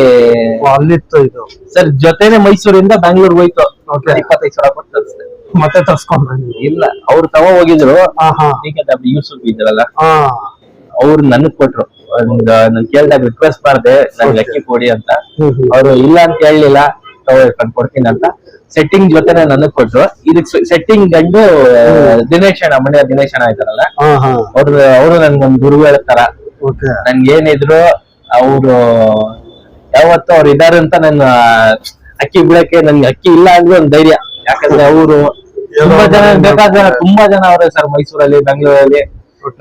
ಅಲ್ಲಿತ್ತು ಇದು ಸರ್. ಜೊತೆನೆ ಮೈಸೂರಿಂದ ಬ್ಯಾಂಗ್ಳೂರ್ ಹೋಯ್ತು. 25,000 ಕೊಟ್ಟು ತರಿಸಿದೆ. ಮತ್ತೆ ತರ್ಸ್ಕೊಂಡ್ರೆ ಇಲ್ಲ, ಅವ್ರು ತಗೋ ಹೋಗಿದ್ರು. ಯೂಸುಫ್ ಇದ್ರಲ್ಲ, ಅವ್ರು ನನಗ್ ಕೊಟ್ರು. ನನ್ ಕೇಳ್ದಾಗ ರಿಕ್ವೆಸ್ಟ್ ಮಾಡಿದೆ ನನ್ಗೆ ಅಕ್ಕಿ ಕೊಡಿ ಅಂತ. ಅವ್ರು ಇಲ್ಲ ಅಂತ ಹೇಳಲಿಲ್ಲ, ಕೊಡ್ತೀನಿ ಅಂತ. ಸೆಟ್ಟಿಂಗ್ ಜೊತೆನೆ ನನಗ್ ಕೊಟ್ರು. ಇದಕ್ ಸೆಟ್ಟಿಂಗ್ ಗಂಡು ದಿನೇಶ್ ಅಣ್ಣ, ಮಂಡ್ಯ ದಿನೇಶ್ ಅಣ್ಣ ಆಯ್ತಾರಲ್ಲ, ಅವ್ರು ನನ್ಗೊಂದ್ ಗುರು ಹೇಳ್ತಾರ. ನನ್ಗೇನಿದ್ರು ಅವ್ರು ಯಾವತ್ತು ಅವ್ರು ಇದಾರೆ ಅಂತ ನನ್ನ ಅಕ್ಕಿ ಬಿಡಕ್ಕೆ ನನ್ಗೆ ಅಕ್ಕಿ ಇಲ್ಲ ಅಂದ್ರೆ ಒಂದ್ ಧೈರ್ಯ. ಯಾಕಂದ್ರೆ ಅವರು ತುಂಬಾ ಜನ ಬೇಕಾದ ತುಂಬಾ ಜನ ಅವ್ರೆ ಸರ್ ಮೈಸೂರಲ್ಲಿ, ಬೆಂಗಳೂರಲ್ಲಿ.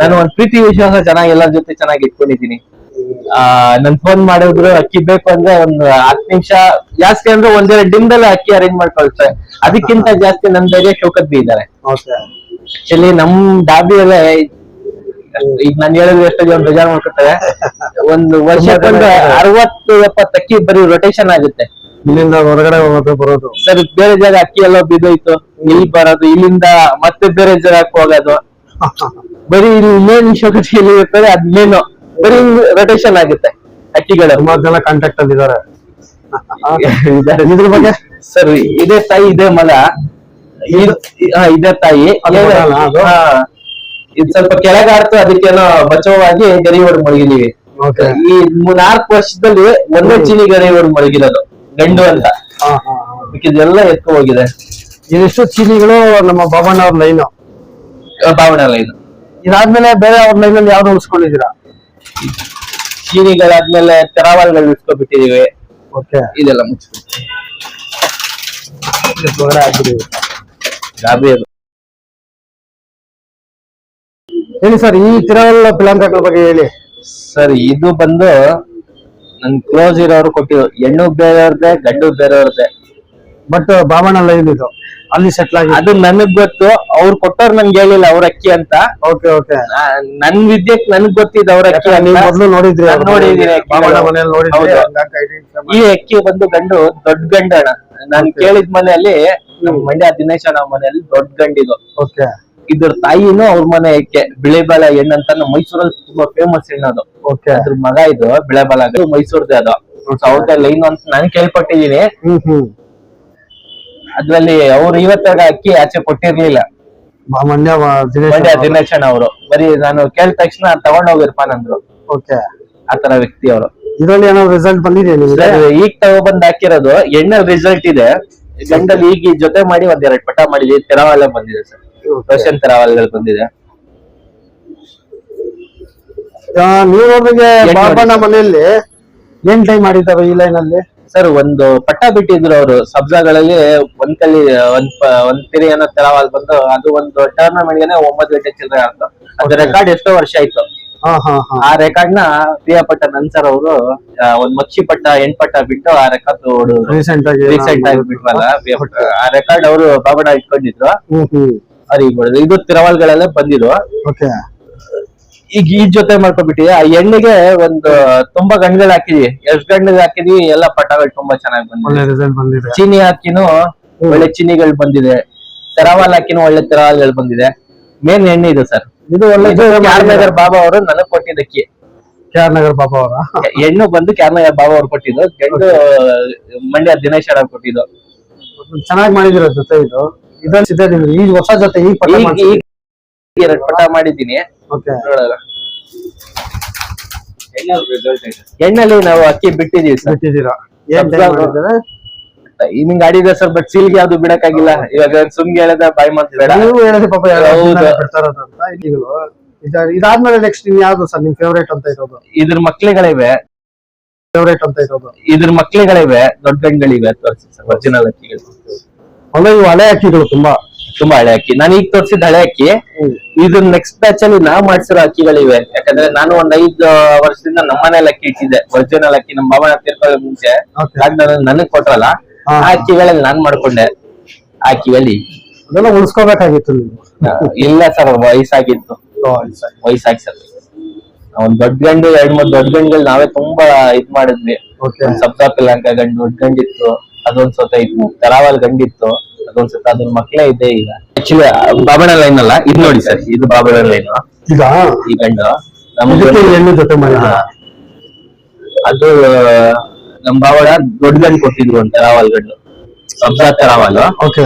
ನಾನು ಒಂದ್ ಪ್ರೀತಿ ವಿಶ್ವಾಸ ಚೆನ್ನಾಗಿ ಎಲ್ಲರ ಜೊತೆ ಚೆನ್ನಾಗಿ ಇಟ್ಕೊಂಡಿದ್ದೀನಿ. ನನ್ ಫೋನ್ ಮಾಡಿದ್ರು ಅಕ್ಕಿ ಬೇಕು ಅಂದ್ರೆ ಒಂದ್ 10 ನಿಮಿಷ, ಜಾಸ್ತಿ ಅಂದ್ರೆ 1-2 ದಿನದಲ್ಲಿ ಅಕ್ಕಿ ಅರೇಂಜ್ ಮಾಡ್ಕೊಳ್ತಾರೆ. ಅದಕ್ಕಿಂತ ಜಾಸ್ತಿ ನನ್ ಧೈರ್ಯ ಶೌಕತ್ ಬಿ ಇದ್ದಾರೆ. ಆಕ್ಚುಲಿ ನಮ್ ಡಾಬಿಯಲ್ಲೇ ಈಗ ನಾನು ಹೇಳಿದ್ರೆ ಎಷ್ಟೋ ಜನ ಬೇಜಾರು ಮಾಡ್ಕೊತಾರೆ. ಒಂದು ವರ್ಷಕ್ಕೊಂದು 60-70 ಅಕ್ಕಿ ಬರೀ ರೊಟೇಷನ್ ಆಗುತ್ತೆ. ಇಲ್ಲಿಂದ ಹೊರಗಡೆ ಹೋಗೋದು ಬರೋದು ಸರ್. ಬೇರೆ ಜಾಗ ಅಕ್ಕಿ ಎಲ್ಲ ಬಿದ್ದೋಯ್ತು, ಇಲ್ಲಿ ಬರೋದು, ಇಲ್ಲಿಂದ ಮತ್ತೆ ಬೇರೆ ಜಾಗಕ್ಕೆ ಹೋಗೋದು. ಬರೀ ಇಲ್ಲಿ ಮೇನ್ ಶೋಕತಿ ಎಲ್ಲಿ ಇರ್ತದೆ ಅದ್ಮೇನು ಬರೀ ರೊಟೇಷನ್ ಆಗುತ್ತೆ ಅಕ್ಕಿಗಳು. ಸುಮಾರು ಜನ ಕಾಂಟ್ಯಾಕ್ಟ್ ಅಲ್ಲಿ ಇದಾರೆ. ಇದ್ರ ಬಗ್ಗೆ ಸರ್, ಇದೇ ತಾಯಿ ಇದೇ ಮಲ, ಇದೇ ತಾಯಿ. ಇದು ಸ್ವಲ್ಪ ಕೆಳಗಾಡ್ತು, ಅದಕ್ಕೇನೋ ಬಚಾವಾಗಿ ಗರಿ ಹೊಡೆದು ಮಡಗಿದೀವಿ. ಈ 4 ವರ್ಷದಲ್ಲಿ ಒಂದೇ ಚೀನಿ ಗರಿ ಹೊಡೆದು ಮಡಗಿರೋದು ಗಂಡು ಅಂತ. ಇದೆಲ್ಲ ಎತ್ತು ಹೋಗಿದೆ. ಇದಿಷ್ಟು ಚೀನಿಗಳು ನಮ್ಮ ಬಾಬಣ್ಣ ಅವ್ರ ಲೈನು. ಬಾಬಣ್ಣ ಲೈನು ಇದಾದ್ಮೇಲೆ ಬೇರೆ ಅವ್ರ ಲೈನಲ್ಲಿ ಯಾವ್ದು ಉಳಿಸ್ಕೊಂಡಿದ್ದೀರಾ? ಚೀನಿಗಳಾದ್ಮೇಲೆ ತೆರಾವಲ್ಗಳು ಉಳಿಸ್ಕೊಬಿಟ್ಟಿದೀವಿ. ಇದೆಲ್ಲ ಮುಚ್ಚಿಬಿಟ್ಟು ಗಾಬಿ. ಹೇಳಿ ಸರ್, ಈ ತಿರವಲ್ ಪಿಲಾಂಕಗಳ ಬಗ್ಗೆ ಹೇಳಿ ಸರ್. ಇದು ಬಂದು ನನ್ ಕ್ಲೋಸ್ ಇರೋರು ಕೊಟ್ಟಿದ್ರು. ಹೆಣ್ಣು ಬೇರೆಯವ್ರದ್ದೆ, ಗಂಡು ಬೇರೆಯವ್ರದ್ದೆ. ಬಟ್ ಬಾಬಣ್ಣ ಲೈನ್ ಇದು ಅಲ್ಲಿ ಸೆಟ್ಲ್ ಆಗಿ. ಅದು ನನಗ್ ಗೊತ್ತು, ಅವ್ರು ಕೊಟ್ಟವ್ರು ನನ್ಗೆ ಹೇಳಿಲ್ಲ ಅವ್ರ ಅಕ್ಕಿ ಅಂತ. ನನ್ ವಿದ್ಯೆಕ್ ನನ್ಗ್ ಗೊತ್ತಿದ್ದ ಅವ್ರ ಅಕ್ಕಿ. ಮೊದಲು ನೋಡಿದ್ರಿ? ನೋಡಿದೀನಿ, ಈ ಅಕ್ಕಿ ಬಂದು ಗಂಡು ದೊಡ್ಡ ಗಂಡು ಅಣ್ಣ. ನಾನ್ ಕೇಳಿದ ಮನೆಯಲ್ಲಿ ನಮ್ ಮಂಡ್ಯ ದಿನೇಶ್ ಅಣ್ಣ ಮನೆಯಲ್ಲಿ ದೊಡ್ಡ ಗಂಡಿದು. ಇದ್ರ ತಾಯಿನೂ ಅವ್ರ ಮನೆ ಅಕ್ಕೆ ಬಿಳೆಬಾಲ ಹೆಣ್ಣು ಅಂತ ಮೈಸೂರಲ್ಲಿ ತುಂಬಾ ಫೇಮಸ್ ಹೆಣ್ಣು ಅದು. ಅದ್ರ ಮಗ ಇದು ಬಿಳೆಬಾಲ, ಮೈಸೂರ್ದೆ ಅದು. ಅವ್ರದ್ದೇ ಲೈನ್ ಅಂತ ನಾನು ಕೇಳ್ಪಟ್ಟಿದೀನಿ. ಅದ್ರಲ್ಲಿ ಅವ್ರು ಇವತ್ತಾಗ ಅಕ್ಕಿ ಆಚೆ ಕೊಟ್ಟಿರ್ಲಿಲ್ಲ ಮಂಡ್ಯ ದಿನೇಶ್ ಅಣ್ಣ ಅವರು. ಬರೀ ನಾನು ಕೇಳಿದ ತಕ್ಷಣ ತಗೊಂಡೋಗಿರ್ಪಾನ ಅಂದ್ರು. ಆತರ ವ್ಯಕ್ತಿ ಅವರು. ಇದ್ರಲ್ಲಿ ಏನೋ ರಿಸಲ್ಟ್ ಬಂದಿದೆ? ಈಗ ತಗೊಬಂದ್ ಹಾಕಿರೋದು ಎಣ್ಣೆ ರಿಸಲ್ಟ್ ಇದೆ. ಗಂಡಲ್ಲಿ ಈಗ ಜೊತೆ ಮಾಡಿ 1-2 ಪಟ ಮಾಡಿದ್ವಿ. ತೆರವಾಲೆ ಬಂದಿದೆ ಸರ್, ರೋಷನ್ ತೆರವಾಲೆಗಳು ಬಂದಿದೆ. ನೀವು ಅವ್ರಿಗೆ ಬಾಬಣ್ಣ ಮನೆಯಲ್ಲಿ ಏನ್ ಟೈಮ್ ಮಾಡಿದ್ದಾರೆ ಈ ಲೈನ್ ಅಲ್ಲಿ? ಸರ್, ಒಂದು ಪಟ್ಟ ಬಿಟ್ಟಿದ್ರು ಅವರು ಸಬ್ಜಾಗಳಲ್ಲಿ. ಒಂದ್ ತಿರಿ ಏನೋ ತೆರವಾಲ್ ಬಂದು ಅದು ಒಂದು ಟೂರ್ನಮೆಂಟ್ ಗೆ 9 ಗಂಟೆ ಚಿಲ್ಲರೆ ಆಯ್ತು. ಅದು ರೆಕಾರ್ಡ್ ಎಷ್ಟೋ ವರ್ಷ ಆಯ್ತು. ಆ ರೆಕಾರ್ಡ್ ನ ಪ್ರಿಯಾಪಟ್ಟ ನನ್ಸರ್ ಅವರು ಒಂದ್ ಮಕ್ಷಿ ಪಟ್ಟ 8 ಪಟ್ಟ ಬಿಟ್ಟು ಆ ರೆಕಾರ್ಡ್ ರೀಸೆಂಟ್ ಆಗಿ ಬಿಟ್ರಲ್ಲ ಪ್ರಿಯಾಪಟ್ಟ. ಆ ರೆಕಾರ್ಡ್ ಅವರು ಬಾಬಣ್ಣ ಇಟ್ಕೊಂಡಿದ್ರು. ಅವ್ರಿಗೆ ಇದು ತಿರವಾಲ್ಗಳೆಲ್ಲ ಬಂದಿದ್ರು. ಈಗ ಈ ಜೊತೆ ಮಾಡ್ಕೊಬಿಟ್ಟಿದೆ. ಆ ಎಣ್ಣೆಗೆ ಒಂದು ತುಂಬಾ ಗಂಡುಗಳು ಹಾಕಿದ್ವಿ. ಎಷ್ಟ್ ಗಂಡುಗಳು ಹಾಕಿದ್ವಿ ಎಲ್ಲ ಪಟಗಳು ತುಂಬಾ ಚೆನ್ನಾಗಿ ಬಂದಿದೆ. ಚೀನಿ ಹಾಕಿನೂ ಒಳ್ಳೆ ಚೀನಿಗಳು ಬಂದಿದೆ. ತೆರವಾಲ್ ಹಾಕಿನೂ ಒಳ್ಳೆ ತೆರವಾಲ್ಗಳು ಬಂದಿದೆ. ಮೇನ್ ಎಣ್ಣೆ ಇದು ಸರ್. ಇದು ಒಳ್ಳೆ ಕ್ಯಾರ್ನಗರ್ ಬಾಬಾ ಅವರು ನನಗ್ ಕೊಟ್ಟಿದ್ದಕ್ಕಿ. ಕ್ಯಾರ್ನಗರ್ ಬಾಬಾ ಅವರ ಹೆಣ್ಣು ಬಂದು ಕ್ಯಾರ್ನಗರ್ ಬಾಬಾ ಅವ್ರು ಕೊಟ್ಟಿದ್ದು, ಗಂಡು ಮಂಡ್ಯ ದಿನೇಶ್ ಅಣ್ಣ ಕೊಟ್ಟಿದ್ದು. ಚೆನ್ನಾಗಿ ಮಾಡಿದಿರ ಜೊತೆ ಇದು. ಈ ಹೊಸ ಜೊತೆ ಈಗ 2 ಪಟ ಮಾಡಿದ್ದೀನಿ. ಎಣ್ಣೆಲ್ಲಿ ನಾವು ಅಕ್ಕಿ ಬಿಟ್ಟಿದೀವಿ. ಬಿಟ್ಟಿದ್ದೀರಾ? ನಿಂಗೆ ಆಡಿದೆ ಸರ್, ಬಟ್ ಸೀಲ್ಗೆ ಯಾವ್ದು ಬಿಡಕ್ಕಾಗಿಲ್ಲ. ಇವಾಗ ಸುಮ್ಗೆ ಹೇಳದ ಬಾಯಿ ಮಾತು ಬೇಡ. ನೀವು ಹೇಳಿದ್ರೆ ಪಾಪ ಹೌದು. ಬಿಡ್ತಾ ಇರೋದಂತ ಈಗಲೂ. ಇದಾದ್ಮೇಲೆ ನೆಕ್ಸ್ಟ್ ನಿಮ್ ಯಾವ್ದು ಸರ್ ನಿಮ್ ಫೇವರೇಟ್ ಅಂತ ಇರೋದು? ಇದ್ರ ಮಕ್ಳುಗಳಿವೆ, ಫೇವರೇಟ್ ಅಂತ ಇರೋದು ಇದ್ರ ಮಕ್ಳುಗಳಿವೆ, ದೊಡ್ಡ ಗಂಡುಗಳಿವೆ. ತೋರಿಸಿ ಸರ್ ಒರಿಜಿನಲ್ ಅಕ್ಕಿಗಳು. ಅಲ್ಲ ಇವು ಹಳೆ ಅಕ್ಕಿಗಳು ತುಂಬಾ ಹಳೆ ಅಕ್ಕಿ. ನಾನು ಈಗ ತೋರಿಸಿದ ಹಳೆ ಅಕ್ಕಿ. ಇದು ನೆಕ್ಸ್ಟ್ ಬ್ಯಾಚ್ ಅಲ್ಲಿ ನಾವು ಮಾಡ್ಸಿರೋ ಅಕ್ಕಿಗಳಿವೆ. ಯಾಕಂದ್ರೆ ನಾನು ಒಂದ್ 5 ವರ್ಷದಿಂದ ನಮ್ಮನೇಲಿ ಅಕ್ಕಿ ಇಟ್ಟಿದ್ದೆ, ಒರಿಜಿನಲ್ ಅಕ್ಕಿ. ನಮ್ಮ ಭಾವನ ತೀರ್ಕೊಳ್ಳೋ ಮುಂಚೆ ನನಗ್ ಕೊಟ್ರಲ್ಲ, ಆ ಅಕ್ಕಿಗಳಲ್ಲಿ ನಾನ್ ಮಾಡ್ಕೊಂಡೆ. ಆ ಅಕ್ಕಿಯಲ್ಲಿ ಅದೆಲ್ಲ ಉಳಿಸ್ಕೋಬೇಕಾಗಿತ್ತು ನೀವು. ಇಲ್ಲ ಸರ್, ವಯಸ್ಸಾಗಿತ್ತು. ವಯಸ್ಸಾಗಿ ಸರ್, ಒಂದ್ ದೊಡ್ಡ ಗಂಡು 2-3 ದೊಡ್ಡ ಗಂಡುಗಳು ನಾವೇ ತುಂಬಾ ಇದ್ ಮಾಡಿದ್ವಿ. ಸಬ್ಸಾ ಪಿಲಾಂಕ ಗಂಡು ದೊಡ್ಡ ಗಂಡಿತ್ತು, ಅದೊಂದ್ ಸತ ಇತ್ತು. ತರಾವಲ್ ಗಂಡಿತ್ತು, ಅದೊಂದ್ ಸತ. ಅದ್ರ ಮಕ್ಳೇ ಇದೆ ಈಗ. ಆಕ್ಚುಲಿ ಬಾಬಣ ಲೈನ್ ಅಲ್ಲ ಇದು, ನೋಡಿ ಸರ್, ಇದು ಬಾಬಣ ಲೈನ್. ಈಗ ಈ ಗಂಡು ಹೆಣ್ಣು ಜೊತೆ ಅದು ನಮ್ ಬಾವಳ ದೊಡ್ಡ ಗಂಡು ಕೊಟ್ಟಿದ್ರು, ಒಂದ್ ತರಾವಲ್ ಗಂಡು, ಸಬ್ಸಾ ತರಾವಲ್.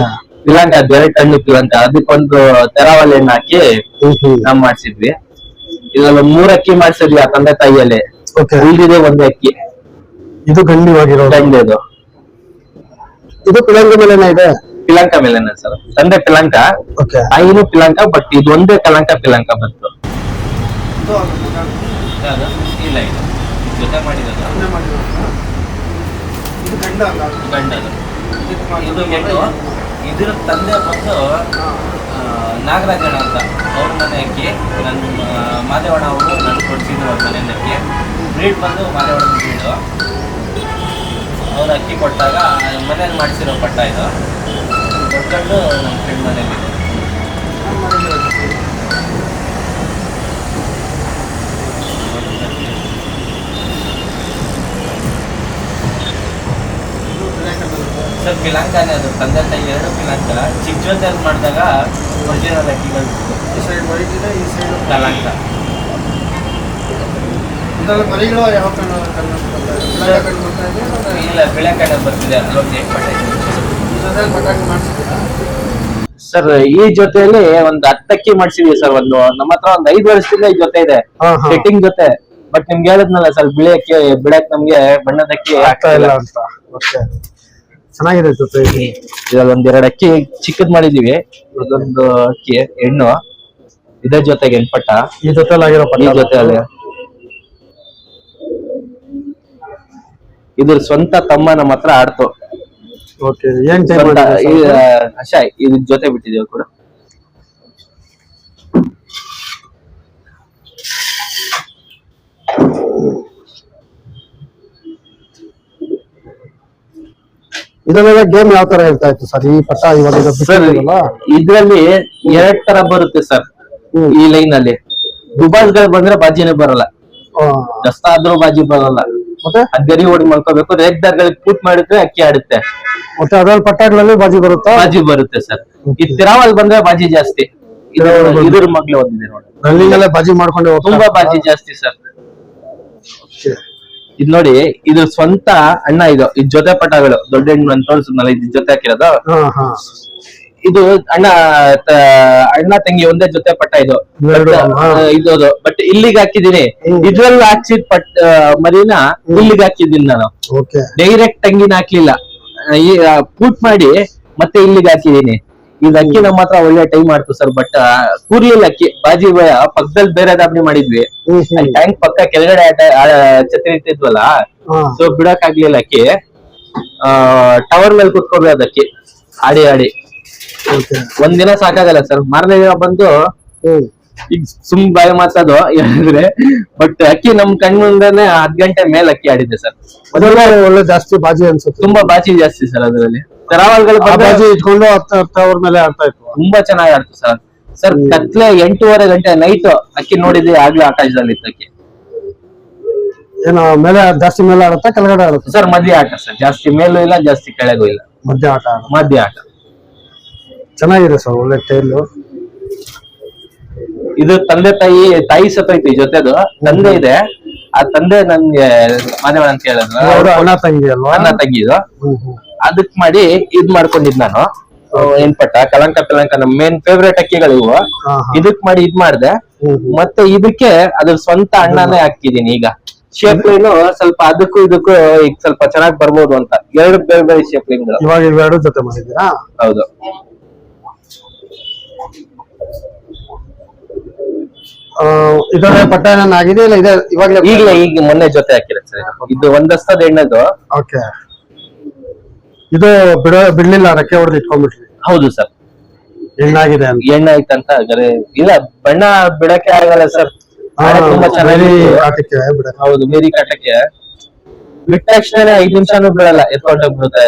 ಪಿಲಾಂಕ 2 ಟನ್ ಪಿಲಾಂಕ, ಅದಕ್ಕೊಂದು ತರಾವಲ್ ಹೆಣ್ಣು ಹಾಕಿ ನಾವ್ ಮಾಡ್ಸಿದ್ವಿ. ಇದ್ರಲ್ಲಿ 3 ಅಕ್ಕಿ ಮಾಡ್ಸಿದ್ವಿ ಆ ತಂದೆ ತಾಯಿಯಲ್ಲಿ. ಉಳಿದಿದೆ ಒಂದೇ ಅಕ್ಕಿ. ಇದು ಗಂಡಿವಾಗಿರೋ ಗಂಡು. ಇದು ಪಿಲಾಂಕ ಮೇಲೆನೇ ಇದೆ. ಪಿಲಾಂಕ ಮೇಲೆನೆ ಸರ್, ತಂದೆ ಪಿಲಾಂಕ, ತಾಯಿನೂ ಪಿಲಾಂಕ. ಬಟ್ ಇದು ಒಂದೇ ಪಿಲಾಂಕ ಬಂತು. ಇಲ್ಲ ಇಲ್ಲ, ಜೊತೆ ಮಾಡಿರೋದು ಗಂಡದು. ಇದು ಹೆಣ್ಣು. ಇದ್ರ ತಂದೆ ಬಂದು ನಾಗರಾಜಣ್ಣ ಅಂತ, ಅವ್ರ ಮನೆ ಅಕ್ಕಿ. ನನ್ನ ಮಾದೇವಣ್ಣ ಅವರು ನನ್ಗೆ ಕೊಡ್ಸಿದ್ರು ಅವ್ರ ಮನೆ ಅಕ್ಕಿ. ಬ್ರೀಡ್ ಬಂದು ಮಾದೇವಣ್ಣ ಬ್ರೀಡು. ಅವ್ರು ಅಕ್ಕಿ ಕೊಟ್ಟಾಗ ಮನೇಲಿ ಮಾಡಿಸಿರೋ ಪಟ್ಟ ಇದು. ದೊಡ್ಡಗಂಡು ನಮ್ಮ ಫ್ರೆಂಡ್ ಮನೇಲಿ. ಸರ್ ಪಿಲಾಂಕಾನೆ, ಅದು ತಂದೆ ತಾಯಿ 2 ಪಿಲಾಂಕ. ಚಿಕ್ಕ ಜೊತೆ ಮಾಡಿದಾಗ ಒರಿಜಿನಲ್ ಅಕ್ಕಿಗಳು. ಈ ಸೈಡ್ ವೈಟ್ ಇದೆ, ಈ ಸೈಡ್ ಪಿಲಾಂಕ. ಮರಿಗಳು ಯಾವ ಇಲ್ಲ, ಬಿಳೆ ಕಡೆ ಬರ್ತಿದೆ. ಅಲ್ಲೊಂದು ಸರ್ ಈ ಜೊತೆಯಲ್ಲಿ ಒಂದ್ 10 ಅಕ್ಕಿ ಮಾಡ್ಸಿದೀವಿ ಸರ್. ನಮ್ಮ ಹತ್ರ ಒಂದ್ 5 ವರ್ಷದಿಂದ ಈ ಜೊತೆ ಇದೆ, ಸೆಟ್ಟಿಂಗ್ ಜೊತೆ. ಬಟ್ ನಿಮ್ಗೆ ಹೇಳಿದ್ನಲ್ಲ ಸರ್, ಬಿಳಿ ಅಕ್ಕಿ ಬಿಡಕ್ ನಮ್ಗೆ ಬಣ್ಣದ ಅಕ್ಕಿ ಆಗ್ತಾ ಇಲ್ಲ ಅಂತ. ಚೆನ್ನಾಗಿದೆ ಜೊತೆ. ಇವಾಗ 2 ಅಕ್ಕಿ ಚಿಕ್ಕದ್ ಮಾಡಿದೀವಿ. ಇದೊಂದು ಅಕ್ಕಿ ಹೆಣ್ಣು, ಇದೇ ಜೊತೆಗೆ ಹೆಣ್ಪಟ್ಟ. ಈ ಜೊತೆಲಾಗಿರೋ ಈ ಜೊತೆಯಲ್ಲಿ ಇದ್ರ ಸ್ವಂತ ತಮ್ಮ ನಮ್ಮ ಹತ್ರ ಆಡ್ತು. ಇದ್ರ ಜೊತೆ ಬಿಟ್ಟಿದೀವಿ ಕೂಡ. ಇದರಲ್ಲ ಗೇಮ್ ಯಾವ ತರ ಇರ್ತಾ ಇತ್ತು ಸರ್? ಈ ಪಟ್ಟ ಇವಾಗ ಇದ್ರಲ್ಲಿ 2 ತರ ಬರುತ್ತೆ ಸರ್. ಈ ಲೈನ್ ಅಲ್ಲಿ ದುಬಾಸ್ಗಳು ಬಂದ್ರೆ ಬಾಜಿನೇ ಬರಲ್ಲ, ದಸ್ತ ಆದ್ರೂ ಬಾಜಿ ಬರಲ್ಲ. ಮತ್ತೆ ಗರಿ ಹೊಡಿ ಮಾಡ್ಕೋಬೇಕು. ರೇಗ್ದಾರ್ಗಳಿಗೆ ಪೂಟ್ ಮಾಡಿದ್ರೆ ಅಕ್ಕಿ ಆಡುತ್ತೆ. ಮತ್ತೆ ಅದ್ರಲ್ಲಿ ಪಟ್ಟಗಳಲ್ಲಿ ಬಾಜಿ ಬರುತ್ತಾ? ಬಾಜಿ ಬರುತ್ತೆ ಸರ್. ಈ ತಿರಾವಲ್ ಬಂದ್ರೆ ಬಾಜಿ ಜಾಸ್ತಿ. ಇದ್ರ ಮಗ್ಳು ಒಂದಿದೆ ನೋಡಿ, ರನ್ನಿಂಗ್ ಬಾಜಿ ಮಾಡ್ಕೊಂಡೆ ತುಂಬಾ ಬಾಜಿ ಜಾಸ್ತಿ ಸರ್. ಇದ್ ನೋಡಿ, ಇದ್ರ ಸ್ವಂತ ಅಣ್ಣ ಇದು. ಇದ್ ಜೊತೆ ಪಟಗಳು ದೊಡ್ಡ ಹೆಣ್ಣು ಅಂತ ತೋರಿಸಿದ್ನಲ್ಲ, ಇದ್ ಜೊತೆ ಹಾಕಿರೋದು. ಇದು ಅಣ್ಣ ತಂಗಿ ಒಂದೇ ಜೊತೆ ಪಟ್ಟ ಇದು. ಇದೋದು ಬಟ್ ಇಲ್ಲಿಗೆ ಹಾಕಿದೀನಿ. ಇದ್ರಲ್ಲಿ ಹಾಕ್ಸಿದ್ ಮರಿನ ಇಲ್ಲಿಗೆ ಹಾಕಿದೀನಿ ನಾನು. ಡೈರೆಕ್ಟ್ ತಂಗಿನ ಹಾಕ್ಲಿಲ್ಲ, ಪೂಟ್ ಮಾಡಿ ಮತ್ತೆ ಇಲ್ಲಿಗೆ ಹಾಕಿದೀನಿ. ಈಗ ಅಕ್ಕಿ ನಮ್ಮ ಹತ್ರ ಒಳ್ಳೆ ಟೈಮ್ ಮಾಡ್ತು ಸರ್. ಬಟ್ ಕೂರ್ಲಿಲ್ಲ ಅಕ್ಕಿ. ಬಾಜಿ ಪಕ್ಕದಲ್ಲಿ ಬೇರೆ ದಾಬಣಿ ಮಾಡಿದ್ವಿ, ಟ್ಯಾಂಕ್ ಪಕ್ಕ ಕೆಳಗಡೆ ಛತ್ರಿ ಇಟ್ಟಿದ್ವಲ್ಲ, ಸೊ ಬಿಡಕ್ ಆಗ್ಲಿಲ್ಲ ಅಕ್ಕಿ. ಟವರ್ ಮೇಲೆ ಕುತ್ಕೋಬೇಕು ಅಕ್ಕಿ ಆಡಿ ಆಡಿ. ಒಂದಿನ ಸಾಕಾಗಲ್ಲ ಸರ್. ಮಾರನೇ ದಿನ ಬಂದು ಈಗ ಬಾಯಿ ಮಾತದು ಹೇಳಿದ್ರೆ, ಬಟ್ ಅಕ್ಕಿ ನಮ್ ಕಣ್ಮುಂದನೆ 10 ಗಂಟೆ ಮೇಲೆ ಅಕ್ಕಿ ಆಡಿದೆ ಸರ್. ಒಳ್ಳೆ ಜಾಸ್ತಿ ಬಾಜಿ ಅನ್ಸುತ್ತೆ. ತುಂಬಾ ಬಾಜಿ ಜಾಸ್ತಿ ಸರ್ ಅದರಲ್ಲಿ. ತರಾವಲ್ಗಳು ಬಾಜಿ ಇಟ್ಕೊಂಡು ಅವ್ರ ಮೇಲೆ ಆಡ್ತಾ ಇತ್ತು. ತುಂಬಾ ಚೆನ್ನಾಗಿ ಆಡ್ತು ಸರ್. ಸರ್ ಕತ್ಲೆ 8:30 ಗಂಟೆ ನೈಟ್ ಅಕ್ಕಿ ನೋಡಿದ್ವಿ, ಆಗ್ಲೇ ಆಕಾಶದಲ್ಲಿ ಇತ್ತು ಅಕ್ಕಿ. ಏನು ಮೇಲೆ ಜಾಸ್ತಿ ಮೇಲೆ ಆಡುತ್ತಾ ಕೆಳಗಡೆ ಆಡುತ್ತೆ ಸರ್? ಮಧ್ಯ ಆಟ ಸರ್, ಜಾಸ್ತಿ ಮೇಲೂ ಇಲ್ಲ ಜಾಸ್ತಿ ಕೆಳಗೂ ಇಲ್ಲ, ಮಧ್ಯ ಆಟ. ಮಧ್ಯ ಆಟ ಚೆನ್ನಾಗಿದೆ ಸರ್, ಒಳ್ಳೆ ಟೈಲು. ಇದು ತಂದೆ ತಾಯಿ ಸತ್ತೈತಿ, ಜೊತೆದು ತಂದೆ ಇದೆ. ಆ ತಂದೆ ನನ್ಗೆ ಮಾದೇವಣ್ಣ ಅಂತ ಹೇಳಿದ್ರು, ಅಣ್ಣ ತಂಗಿ ಅಲ್ವಾ? ಅಣ್ಣ ತಂಗಿದು. ಅದಕ್ ಮಾಡಿ ಇದ್ ಮಾಡ್ಕೊಂಡಿದ್ ನಾನು. ಏನ್ಪಟ್ಟ ಕಲಂಕ ಪಿಲಂಕ ನಮ್ ಮೇನ್ ಫೇವ್ರೇಟ್ ಅಕ್ಕಿಗಳು ಇವು. ಇದಕ್ ಮಾಡಿ ಇದ್ ಮಾಡ್ದೆ. ಮತ್ತೆ ಇದಕ್ಕೆ ಅದ್ರ ಸ್ವಂತ ಅಣ್ಣನೇ ಹಾಕಿದೀನಿ ಈಗ. ಶೇಪ್ ಲೈನ್ ಸ್ವಲ್ಪ ಅದಕ್ಕೂ ಇದಕ್ಕೂ ಈಗ ಸ್ವಲ್ಪ ಚೆನ್ನಾಗಿ ಬರ್ಬೋದು ಅಂತ ಎರಡು ಬೇರೆ ಬೇರೆ ಶೇಪ್ ಲೈನ್ ಇವಾಗ ಇವೆರಡು ಜೊತೆ ಮಾಡಿದ್ದೀರಾ? ಹೌದು. ಇದರ ಪಟ್ಟ ಆಗಿದೆ ಇಲ್ಲ ಇದೆ ಇವಾಗಲೇ? ಈಗ ಮೊನ್ನೆ ಜೊತೆ ಹಾಕಿರುತ್ತೆ ಸರ್. ಇದು ಒಂದಸ್ತದ ಎಣ್ಣೆದು. ಓಕೆ. ಇದು ಬಿಡ್ಲಿಲ್ಲ, ರೆಕ್ಕೆ ಹೊಡೆದು ಇಟ್ಕೊಂಡ್ಬಿಟ್ರಿ? ಹೌದು ಸರ್. ಎಣ್ಣಾಗಿದೆ ಅಂತ? ಎಣ್ಣೆ ಆಯ್ತಂತ ಇಲ್ಲ, ಬಣ್ಣ ಬಿಡಕ್ಕೆ ಆಗಲ್ಲ ಸರ್. ತುಂಬಾ ಚೆನ್ನಾಗಿ ಹೌದು, ಮೇರಿ ಕಾಟಕ್ಕೆ ಬಿಟ್ಟ ತಕ್ಷಣ 5 ನಿಮಿಷನೂ ಬಿಡಲ್ಲ, ಎತ್ಕೊಂಡೋಗ್ಬಿಡುತ್ತೆ.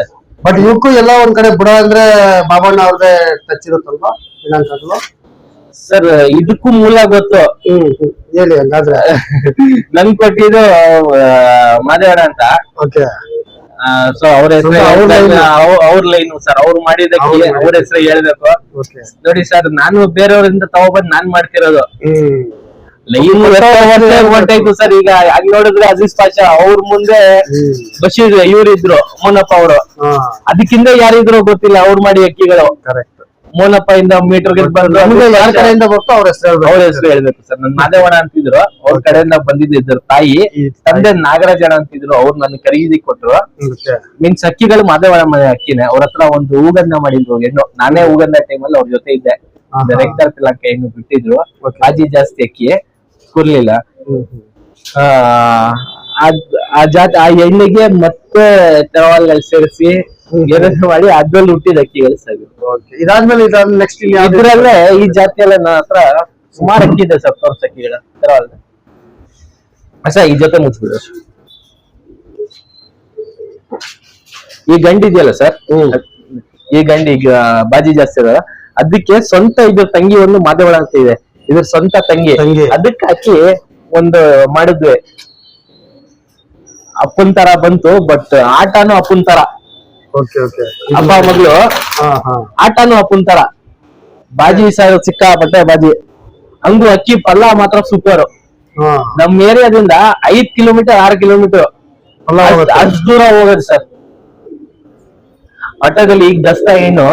ಬಟ್ ಇವಕ್ಕೂ ಎಲ್ಲ ಒಂದ್ ಕಡೆ ಬುಡ ಅಂದ್ರೆ ಬಾಬಣ್ಣ ಅವ್ರದೇ ಟಚ್ ಇರುತ್ತಲ್ವಾ ಇನ್ನೊಂದ್ಸಲ? ಸರ್ ಇದಕ್ಕೂ ಮೂಲ ಗೊತ್ತು. ಹೇಳಿ ಹಂಗಾದ್ರೆ. ನನ್ ಕೊಟ್ಟಿದ್ದು ಮಾದೇವಣ್ಣ ಅಂತ. ಓಕೆ. ಸೊ ಅವ್ರ ಹೆಸರು ಅವ್ರ ಲೈನು ಸರ್. ಅವ್ರು ಮಾಡಿದಕ್ಕೆ ಅವ್ರ ಹೆಸರು ಹೇಳ್ಬೇಕು ನೋಡಿ ಸರ್. ನಾನು ಬೇರೆಯವರಿಂದ ತಗೊಬಂದ್ ನಾನ್ ಮಾಡ್ತಿರೋದು. ಲೈನ್ ಹೊಂಟಾಯ್ತು ಸರ್. ಈಗ ಅಲ್ಲಿ ನೋಡಿದ್ರೆ ಅಜೀಜ್ ಪಾಷಾ ಅವ್ರ ಮುಂದೆ ಬಶೀರ್ ಇವ್ರಿದ್ರು, ಮೋನಪ್ಪ ಅವರು. ಅದಕ್ಕಿಂತ ಯಾರಿದ್ರು ಗೊತ್ತಿಲ್ಲ ಅವ್ರು ಮಾಡಿ ಅಕ್ಕಿಗಳು. ಕರೆಕ್ಟ್. ಮೋನಪ್ಪ ಇಂದ ಮೀಟರ್ಗೆ ಬಂದು ಯಾರ ಕಡೆಯಿಂದ ಬರ್ತೋ ಅವ್ರ ಹೆಸರು ಹೇಳ್ಬೇಕು ಸರ್. ನನ್ ಮಾದೇವಣ್ಣ ಅಂತಿದ್ರು, ಅವ್ರ ಕಡೆಯಿಂದ ಬಂದಿದ್ರು ತಾಯಿ. ತಂದೆ ನಾಗರಾಜಣ್ಣ ಅಂತಿದ್ರು, ಅವ್ರು ನನ್ ಖರೀದಿ ಕೊಟ್ರು. ಮೀನ್ಸ್ ಅಕ್ಕಿಗಳು ಮಾದೇವಣ್ಣ ಮನೆ ಅಕ್ಕಿನೇ. ಅವ್ರ ಹತ್ರ ಒಂದು ಹೂಗಂಧ ಮಾಡಿದ್ರು ಹೆಣ್ಣು. ನಾನೇ ಹೂಗಂಧ ಟೈಮಲ್ಲಿ ಅವ್ರ ಜೊತೆ ಇದ್ದೆ. ರೆಗ್ಯುಲರ್ ತಿಲಕ ಹೆಣ್ಣು ಬಿಟ್ಟಿದ್ರು. ಬಾಜಿ ಜಾಸ್ತಿ ಅಕ್ಕಿ ಕೂರ್ಲಿಲ್ಲ. ಆ ಎಣ್ಣೆಗೆ ಮತ್ತೆ ತೆರವಾಲ್ಗಳು ಸೇರಿಸಿ ಏನಾದ್ರು ಮಾಡಿ ಅದ್ರಲ್ಲಿ ಹುಟ್ಟಿದ ಅಕ್ಕಿಗಳು ಸರ್. ಇದಾದ್ಮೇಲೆ ನೆಕ್ಸ್ಟ್ ಇದ್ರಲ್ಲೇ ಈ ಜಾತಿಯಲ್ಲ ನನ್ನ ಹತ್ರ ಸುಮಾರು ಅಕ್ಕಿ ಇದೆ ಸರ್. ತೋರ್ಸ್ ಅಕ್ಕಿಗಳ ತೆರವಾಲ್ ಸರ್. ಈ ಜೊತೆ ಮುಚ್ಚಿಬಿಡು. ಈ ಗಂಡಿ ಇದೆಯಲ್ಲ ಸರ್, ಈ ಗಂಡಿ ಈಗ ಬಾಜಿ ಜಾಸ್ತಿ ಇರೋ ಅದಕ್ಕೆ ಸ್ವಂತ ಇದ್ರ ತಂಗಿ ಒಂದು ಮಾದೇವಳ ಅಂತ ಇದೆ. ಇದ್ರ ಸ್ವಂತ ತಂಗಿ. ಅದಕ್ಕೆ ಹಾಕಿ ಒಂದು ಮಾಡಿದ್ವಿ. ಅಪ್ಪನ್ ತರ ಬಂತು, ಬಟ್ ಆಟನು ಅಪ್ಪನ್ ತರ. ಅಪ್ಪ ಮಗಳು ಆಟನು ಅಪ್ಪನ್ ತರ. ಬಾಜಿ ಸಿಕ್ಕಾಪಟ್ಟೆ ಬಾಜಿ. ಹಂಗು ಅಕ್ಕಿ ಪಲ್ಲ ಮಾತ್ರ ಸೂಪರ್. ನಮ್ ಏರಿಯಾದಿಂದ 5 ಕಿಲೋಮೀಟರ್ 6 ಕಿಲೋಮೀಟರ್ ಅಷ್ಟು ದೂರ ಹೋಗೋದು ಸರ್ ಆಟೋದಲ್ಲಿ. ಈಗ ದಸ್ತಾ ಏನು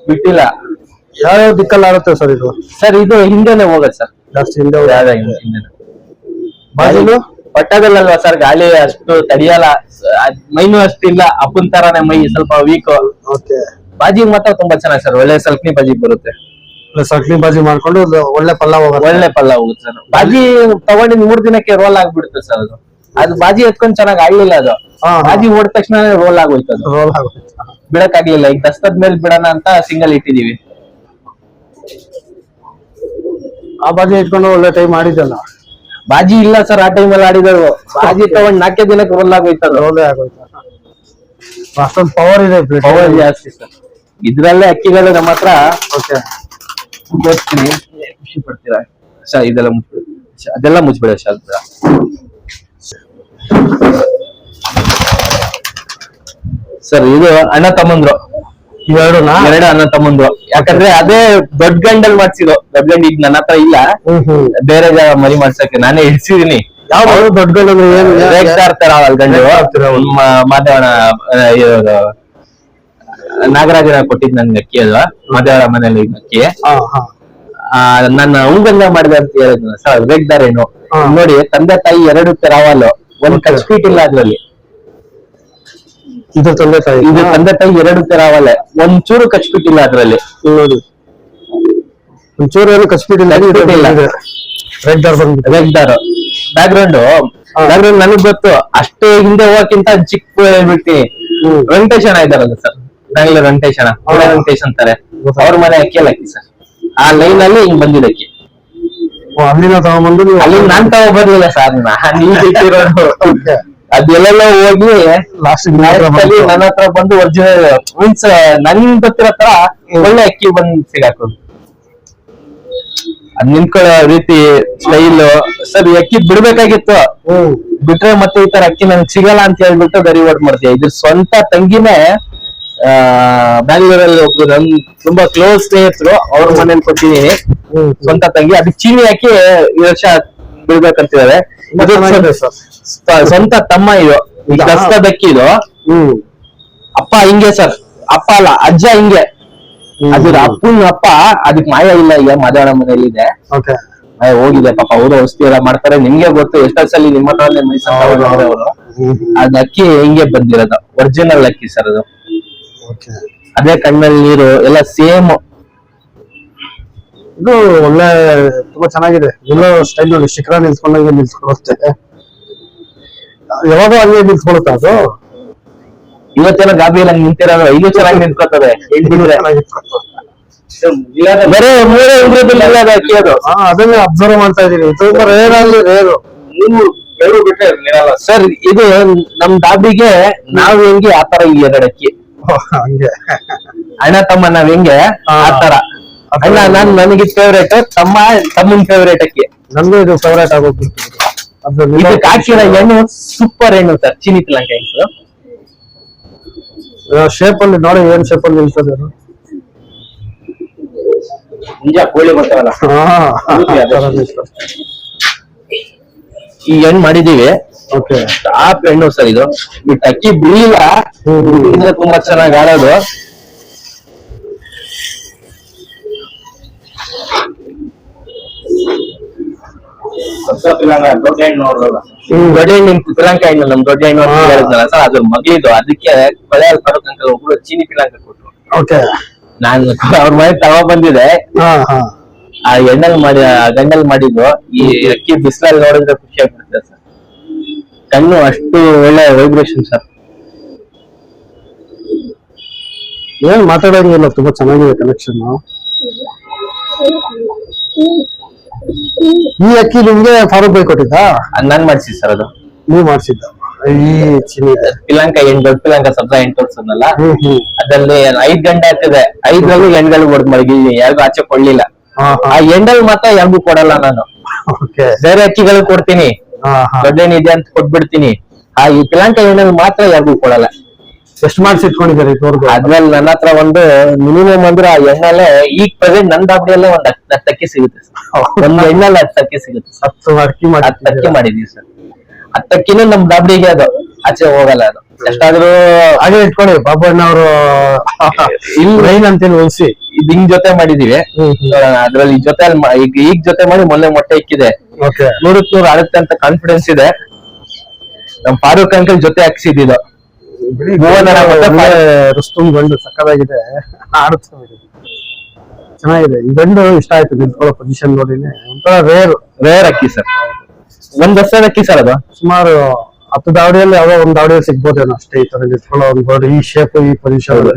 ಬಿಟ್ಟಿಲ್ಲ. ಯಾವ್ಯಾವ ದಿಕ್ಕಲ್ಲಿ ಆಗುತ್ತೆ ಸರ್ ಇದು? ಸರ್ ಇದು ಹಿಂದೆನೆ ಹೋಗೋದು ಸರ್, ಜಾಸ್ತಿ ಹಿಂದೆ. ಬಾಜಿಲು ಪಟ್ಟದಲ್ಲಲ್ವಾ ಸರ್, ಗಾಳಿ ಅಷ್ಟು ತಡಿಯಲ್ಲ. ಮೈನು ಅಷ್ಟಿಲ್ಲ, ಅಪ್ಪನ್ ತರಾನೇ ಮೈ ಸ್ವಲ್ಪ ವೀಕ್. ಬಾಜಿ ಮಾತ್ರ ತುಂಬಾ ಚೆನ್ನಾಗಿ ಸರ್. ಒಳ್ಳೆ ಸಲ್ಕನಿ ಬಾಜಿ ಬರುತ್ತೆ. ಸಲ್ಕನಿ ಬಾಜಿ ಮಾಡ್ಕೊಂಡು ಒಳ್ಳೆ ಪಲ್ಲ ಹೋಗುತ್ತೆ ಸರ್. ಬಾಜಿ ತಗೊಂಡಿದ್ 3 ದಿನಕ್ಕೆ ರೋಲ್ ಆಗ್ಬಿಡುತ್ತೆ ಸರ್. ಅದು ಬಾಜಿ ಎತ್ಕೊಂಡ್ ಚೆನ್ನಾಗಿ ಆಗ್ಲಿಲ್ಲ. ಅದು ಬಾಜಿ ಓಡಿದ ತಕ್ಷಣ ರೋಲ್ ಆಗೋಯ್ತು. ಅದು ಬಿಡಕ್ ಆಗ್ಲಿಲ್ಲ. ಈಗ ದಸ್ತದ ಮೇಲೆ ಬಿಡೋಣ ಅಂತ ಸಿಂಗಲ್ ಇಟ್ಟಿದೀವಿ. ಆ ಬಾಜಿ ಇಟ್ಕೊಂಡು ಒಳ್ಳೆ ಟೈಮ್ ಮಾಡಿದ್ದಲ್ಲ. ಬಾಜಿ ಇಲ್ಲ ಸರ್, ಆ ಟೈಮಲ್ಲಿ ಆಡಿದ್ರು. ಬಾಜಿ ತಗೊಂಡ್ 4 ದಿನಕ್ಕೆ ರೋಲ್ ಆಗೋಯ್ತು. ರೋಲೇ ಆಗೋಯ್ತು. ಅಷ್ಟೊಂದು ಪವರ್ ಇದೆ, ಪವರ್ ಜಾಸ್ತಿ ಸರ್ ಇದ್ರಲ್ಲೇ. ಅಕ್ಕಿಗಳು ನಮ್ಮ ಹತ್ರ ತೋರಿಸ್ತೀನಿ, ಖುಷಿ ಪಡ್ತೀರಾ ಸರ್. ಇದೆಲ್ಲ ಮುಚ್ಬಿಡಿ, ಅದೆಲ್ಲ ಮುಚ್ಬಿಡ ಸರ್. ಸರ್ ಇದು ಅಣ್ಣ ತಮ್ಮಂದ್ರು, ಎರಡು ಅಣ್ಣ ತಮ್ಮಂದ್ರು. ಯಾಕಂದ್ರೆ ಅದೇ ದೊಡ್ಡ ಗಂಡಲ್ಲಿ ಮಾಡ್ಸಿರೋ. ದೊಡ್ಡ ಗಂಡ ಈಗ ನನ್ನ ಹತ್ರ ಇಲ್ಲ, ಬೇರೆ ಜಾಗ ಮರಿ ಮಾಡ್ಸಕ್ಕೆ ನಾನೇ ಇಡ್ಸಿದೀನಿ. ಯಾವ್ದು ದೊಡ್ಡ ಗಂಡ? ರೇಗ್ತಾ ಇರ್ತಾರ ಗಂಡು. ಮಾದೇವಣ್ಣ ನಾಗರಾಜನ ಕೊಟ್ಟಿದ್ ನನ್ಗೆ ಅಕ್ಕಿ ಅಲ್ವಾ, ಮಾದೇವರ ಮನೇಲಿ ಅಕ್ಕಿ. ನನ್ನ ಹೂಗಂಧ ಮಾಡಿದೆ ಅಂತ ಹೇಳಿದ್ನ ಸರ್. ರೇಗ್ದಾರೇನು ನೋಡಿ, ತಂದೆ ತಾಯಿ 2 ತೆರವಾಲು, 1 ಕಚ್ಪೀಟ್ ಇಲ್ಲ ಅದ್ರಲ್ಲಿ. ಇದು ತಂದೆ ತಾಯಿ 2 ತೆರವಾಲೆ, ಒಂಚೂರು ಕಚ್ಬಿಟ್ಟಿಲ್ಲ ಅದ್ರಲ್ಲಿ. ನೋಡಿ, ಒಂಚೂರು ಏನು ಕಚ್ಬಿಟ್ಟಿಲ್ಲ. ರೆಗ್ದಾರ್ ಬ್ಯಾಕ್ ಗ್ರೌಂಡ್ ನನಗ್ ಗೊತ್ತು. ಅಷ್ಟೇ ಹಿಂದೆ ಹೋಗಕ್ಕಿಂತ ಚಿಕ್ಕ ಹೇಳ್ಬಿಡ್ತೀನಿ. ವೆಂಕಟೇಶ್ ಅಣ್ಣ ಇದಾರಲ್ಲ ಸರ್, ಬ್ಯಾಂಗ್ಳೂರ್ ವೆಂಕಟೇಶ್ ಅಣ್ಣ, ವೆಂಕಟೇಶ್ ಅಂತಾರೆ. ಅವ್ರ ಮನೆ ಅಕ್ಕಿ ಅಕ್ಕಿ ಸರ್. ಆ ಲೈನ್ ಅಲ್ಲಿ ಹಿಂಗ್ ಬಂದಿದ್ದ ಅಕ್ಕಿ. ಅಲ್ಲಿನ ತಗೊಂಡ್ಬಂದು ಅಲ್ಲಿ ನಾನ್ ತಗೊಂಡ್ಬರ್ಲಿಲ್ಲ ಸರ್. ಅದೆಲ್ಲೆಲ್ಲ ಹೋಗಿ ಲಾಸ್ಟ್ ನನ್ನ ಹತ್ರ ಬಂದು ಒರಿಜಿನಲ್ ಮೀನ್ಸ್ ನನ್ ಗೊತ್ತಿರೋ ತರ ಒಳ್ಳೆ ಅಕ್ಕಿ ಬಂದ್ ಸಿಗಾಕೊಂಡು ಅದ್ ನಿಂತ್ಕೊಳ್ಳೋ ರೀತಿ ಸ್ಟೈಲ್ ಸರ್. ಅಕ್ಕಿ ಬಿಡ್ಬೇಕಾಗಿತ್ತು, ಬಿಟ್ರೆ ಮತ್ತೆ ಈ ತರ ಅಕ್ಕಿ ನನ್ಗೆ ಸಿಗಲ್ಲ ಅಂತ ಹೇಳ್ಬಿಟ್ಟು ಗರಿ ಓಟ್ ಮಾಡ್ತೀವಿ. ಇದ್ರ ಸ್ವಂತ ತಂಗಿನೇ ಬ್ಯಾಂಗ್ಳೂರಲ್ಲಿ ಒಬ್ರು ನನ್ ತುಂಬಾ ಕ್ಲೋಸ್ ಸ್ನೇಹಿತರು, ಅವ್ರ ಮನೇಲಿ ಕೊಟ್ಟಿದೀನಿ. ಸ್ವಂತ ತಂಗಿ. ಅದಕ್ಕೆ ಚೀನಿ ಹಾಕಿ ಈ ವರ್ಷ ಬಿಡ್ಬೇಕಂತಿದ್ದಾರೆ. ಸ್ವಂತ ತಮ್ಮ ಇದು. ಈಗ ದಕ್ಕಿ ಇದು. ಅಪ್ಪ ಹಿಂಗೆ ಸರ್, ಅಪ್ಪ ಅಲ್ಲ ಅಜ್ಜ ಹಿಂಗೆ. ಅದ್ರ ಅಪ್ಪನ ಅಪ್ಪ ಅದಕ್ ಮಾಯ ಇಲ್ಲ. ಈಗ ಮಾದೇವಣ್ಣ ಮನೇಲಿ ಇದೆ. ಹೋಗಿದೆ ಪಾಪ ಅವರು ಔಷಧಿ ಎಲ್ಲ ಮಾಡ್ತಾರೆ, ನಿಮ್ಗೆ ಗೊತ್ತು ಎಷ್ಟೋ ಸಲ ನಿಮ್ಮ ಹತ್ರನೇ ಮೈಸೂರು ಅವರು. ಅದ್ ಅಕ್ಕಿ ಹಿಂಗೆ ಬಂದಿರೋದು ಒರಿಜಿನಲ್ ಅಕ್ಕಿ ಸರ್ ಅದು. ಅದೇ ಕಣ್ಣಲ್ಲಿ ನೀರು ಎಲ್ಲ ಸೇಮ್. ಇದು ಒಳ್ಳೆ ತುಂಬಾ ಚೆನ್ನಾಗಿದೆ. ಎಲ್ಲೋ ಸ್ಟೈಲ್ ನೋಡಿ, ಶಿಖರ ನಿಲ್ಸ್ಕೊಂಡಂಗೆ ನಿಲ್ಸ್ಕೊಳುತ್ತೆ. ಯಾವಾಗ ಹಂಗೆ ನಿಲ್ಸ್ಕೊಳುತ್ತೆ ಅದು. ಇವತ್ತೇನೋ ಗಾಬಿ ಎಲ್ಲ ನಿಂತಿರೋದು, ಇದು ಚೆನ್ನಾಗಿ ನಿಂತ್ಕೊತದೆ. ಬರೇ ಮೂರೇ ಅಕ್ಕಿ ಅದು. ಅದನ್ನೇ ಅಬ್ಸರ್ವ್ ಮಾಡ್ತಾ ಇದೀನಿ. ತುಂಬಾ ರೇರ್ ಅಲ್ಲಿ ರೇರು. ಸರ್ ಇದು ನಮ್ ದಾಬಿಗೆ ನಾವ್ ಹೆಂಗೆ ಆತರ ಈ ಎರಡು ಅಕ್ಕಿ ಹಂಗೆ ಅಣ್ಣ ತಮ್ಮ ನಾವ್ ಹೆಂಗೆ ಆತರ. ಅಣ್ಣ ನನಗೆ ಫೇವ್ರೇಟ್, ತಮ್ಮನ್ ಫೇವ್ರೇಟ್ ಅಕ್ಕಿ. ನನ್ಗೂ ಇದು ಫೇವ್ರೇಟ್ ಆಗೋಗ್ಬಿಡ್ತು. ಇದಕ್ಕೆ ಹಾಕಿರೋ ಎಣ್ಣು ಸೂಪರ್ ಎಣ್ಣು ಸರ್, ಚೀನಿ ಪಿಲಂಕ ಎಣ್ಣು. ಶೇಪ್ ಅಲ್ಲಿ ನೋಡಿ, ಏನ್ ಶೇಪ್ ಅಲ್ಲಿ ನಿಲ್ತದೆ ಅದು. ನಿಜ ಕೋಳಿ ಬರ್ತಾವಲ್ಲ ಈ ಎಣ್ಣು ಮಾಡಿದೀವಿ. ಟಾಪ್ ಎಣ್ಣು ಸರ್ ಇದು. ಬಿಟ್ಟು ಅಕ್ಕಿ ಬಿಳಿಲ್ಲ, ತುಂಬಾ ಚೆನ್ನಾಗಿ ಆಡೋದು. ದೊಡ್ಡ ಎಣ್ಣೆ ಪಿಲಾಂಕ ಎಣ್ಣು, ನಮ್ ದೊಡ್ಡ ಎಣ್ಣು ಹೇಳಿದ್ನಲ್ಲ ಸರ್, ಅದ್ರ ಮಗಳಿದು. ಅದಕ್ಕೆ ಕೊಳೆಯಲ್ಲಿ ಬರೋದಂತ ಒಬ್ರು ಚೀನಿ ಪಿಲಾಂಕ ಕೊಟ್ರು. ನಾನು ಅವ್ರ ಮನೆ ತಗೋ ಬಂದಿದೆ. ಆ ಎಣ್ಣೆಲ್ ಮಾಡಿ, ಆ ಗಂಡಲ್ ಮಾಡಿದ್ದು. ಈ ಅಕ್ಕಿ ಬಿಸಿಲಲ್ಲಿ ನೋಡಿದ್ರೆ ಖುಷಿ ಆಗ್ಬಿಡುತ್ತೆ ಸರ್. ಕಣ್ಣು ಅಷ್ಟು ಒಳ್ಳೆ ವೈಬ್ರೇಷನ್ ಸರ್. ಏನ್ ಮಾತಾಡೋಂಗಿಲ್ಲ, ತುಂಬಾ ಚೆನ್ನಾಗಿದೆ ಕನೆಕ್ಷನ್. ಈ ಅಕ್ಕಿ ನಿಮ್ಗೆ ಫಾರೂಕ್ ಬೈ ಕೊಟ್ಟಿದ್ದ? ನಾನ್ ಮಾಡ್ಸಿ ಸರ್ ಅದು. ನೀವ್ ಮಾಡ್ಸಿದ್ದ? ಈ ಚಿನಿ ಪಿಲಾಂಕ ಎಣ್ಣೆ, ದೊಡ್ಡ ಪಿಲಾಂಕ ಸಬ್ಜಾ ಎಣ್ಣೆ ತೋರ್ಸದ್ನಲ್ಲ, ಅದ್ರಲ್ಲಿ 5 ಗಂಟೆ ಆಗ್ತದೆ. 5ರಲ್ಲೂ ಎಣ್ಣೆಗಳು ಹೊಡೆದ್ ಮಡಗಿದೀನಿ, ಯಾರಿಗೂ ಆಚೆ ಕೊಡ್ಲಿಲ್ಲ. ಆ ಎಣ್ಣೆಲ್ ಮಾತ್ರ ಯಾರಿಗೂ ಕೊಡಲ್ಲ ನಾನು. ಬೇರೆ ಅಕ್ಕಿಗಳು ಕೊಡ್ತೀನಿ, ದೊಡ್ಡ ಎಣ್ಣೆ ಇದೆ ಅಂತ ಕೊಟ್ಬಿಡ್ತೀನಿ. ಆ ಈ ಪಿಲಾಂಕ ಎಣ್ಣೆಲ್ ಮಾತ್ರ ಯಾರಿಗೂ ಕೊಡಲ್ಲ. ಎಷ್ಟು ಮಾಡ್ಸಿ ಇಟ್ಕೊಂಡಿದ್ದಾರೆ ಇದುವರೆಗೂ? ಅದ್ರಲ್ಲಿ ನನ್ನ ಹತ್ರ ಒಂದು ಮಿನಿಮಮ್ ಅಂದ್ರೆ ಆ ಎಣ್ಣೆಲೆ ಈಗ ಪ್ರೆಸೆಂಟ್ ನನ್ನ ದಾಬಡಿಯಲ್ಲೇ ಒಂದ್ 10 ಅಕ್ಕಿ ಸಿಗುತ್ತೆ. ಒಂದು ಎಣ್ಣೆಲ್ಲ 10 ಅಕ್ಕಿ ಸಿಗುತ್ತೆ. 10 ಅಕ್ಕಿ ಮಾಡಿದೀವಿ ಸರ್. 10 ಅಕ್ಕಿನೂ ನಮ್ ದಾಬಡಿಗೆ ಅದು, ಆಚೆ ಹೋಗಲ್ಲ ಅದು. ಎಷ್ಟಾದ್ರೂ ಹಾಗೆ ಇಟ್ಕೊಳ್ಳಿ. ಬಾಬಣ್ಣ ಅವರು ರೈನ್ ಅಂತೇಳಿ ಉಳಿಸಿ ಇದು ಹಿಂಗ್ ಜೊತೆ ಮಾಡಿದೀವಿ. ಅದ್ರಲ್ಲಿ ಜೊತೆ ಈಗ ಜೊತೆ ಮಾಡಿ ಮೊನ್ನೆ ಮೊಟ್ಟೆ ಇಕ್ಕಿದೆ. 100 ಆಡುತ್ತೆ ಅಂತ ಕಾನ್ಫಿಡೆನ್ಸ್ ಇದೆ. ನಮ್ ಫಾರೂಕ್ ಅಂಕಲ್ ಜೊತೆ ಹಾಕ್ಸಿದ್ದು. ರುಸ್ತುಂ ಗಂಡು ಸಕ್ಕದಾಗಿದೆ, ಆಡುತ್ತೆ, ಚೆನ್ನಾಗಿದೆ. ಈ ಗಂಡು ಇಷ್ಟ ಆಯ್ತು. ನಿಂತ್ಕೊಳ್ಳೋ ಪೊಸಿಷನ್ ನೋಡಿನೇ ಒಂಥರ ರೇರ್ ಅಕ್ಕಿ ಸರ್. ಒಂದ್ ವರ್ಷದ ಅಕ್ಕಿ ಸರ್ ಅದು. ಸುಮಾರು 10 ದಾವಡಿಯಲ್ಲಿ ಯಾವ್ದೋ ಒಂದ್ ದಾವಡಿಯಲ್ಲಿ ಸಿಗ್ಬೋದೇನೋ ಅಷ್ಟೇ. ಈ ತರ ನಿಂತ್ಕೊಳ್ಳೋ ಒಂದು ಗೋಲ್ಡ್, ಈ ಶೇಪ್, ಈ ಪೊಸಿಷನ್.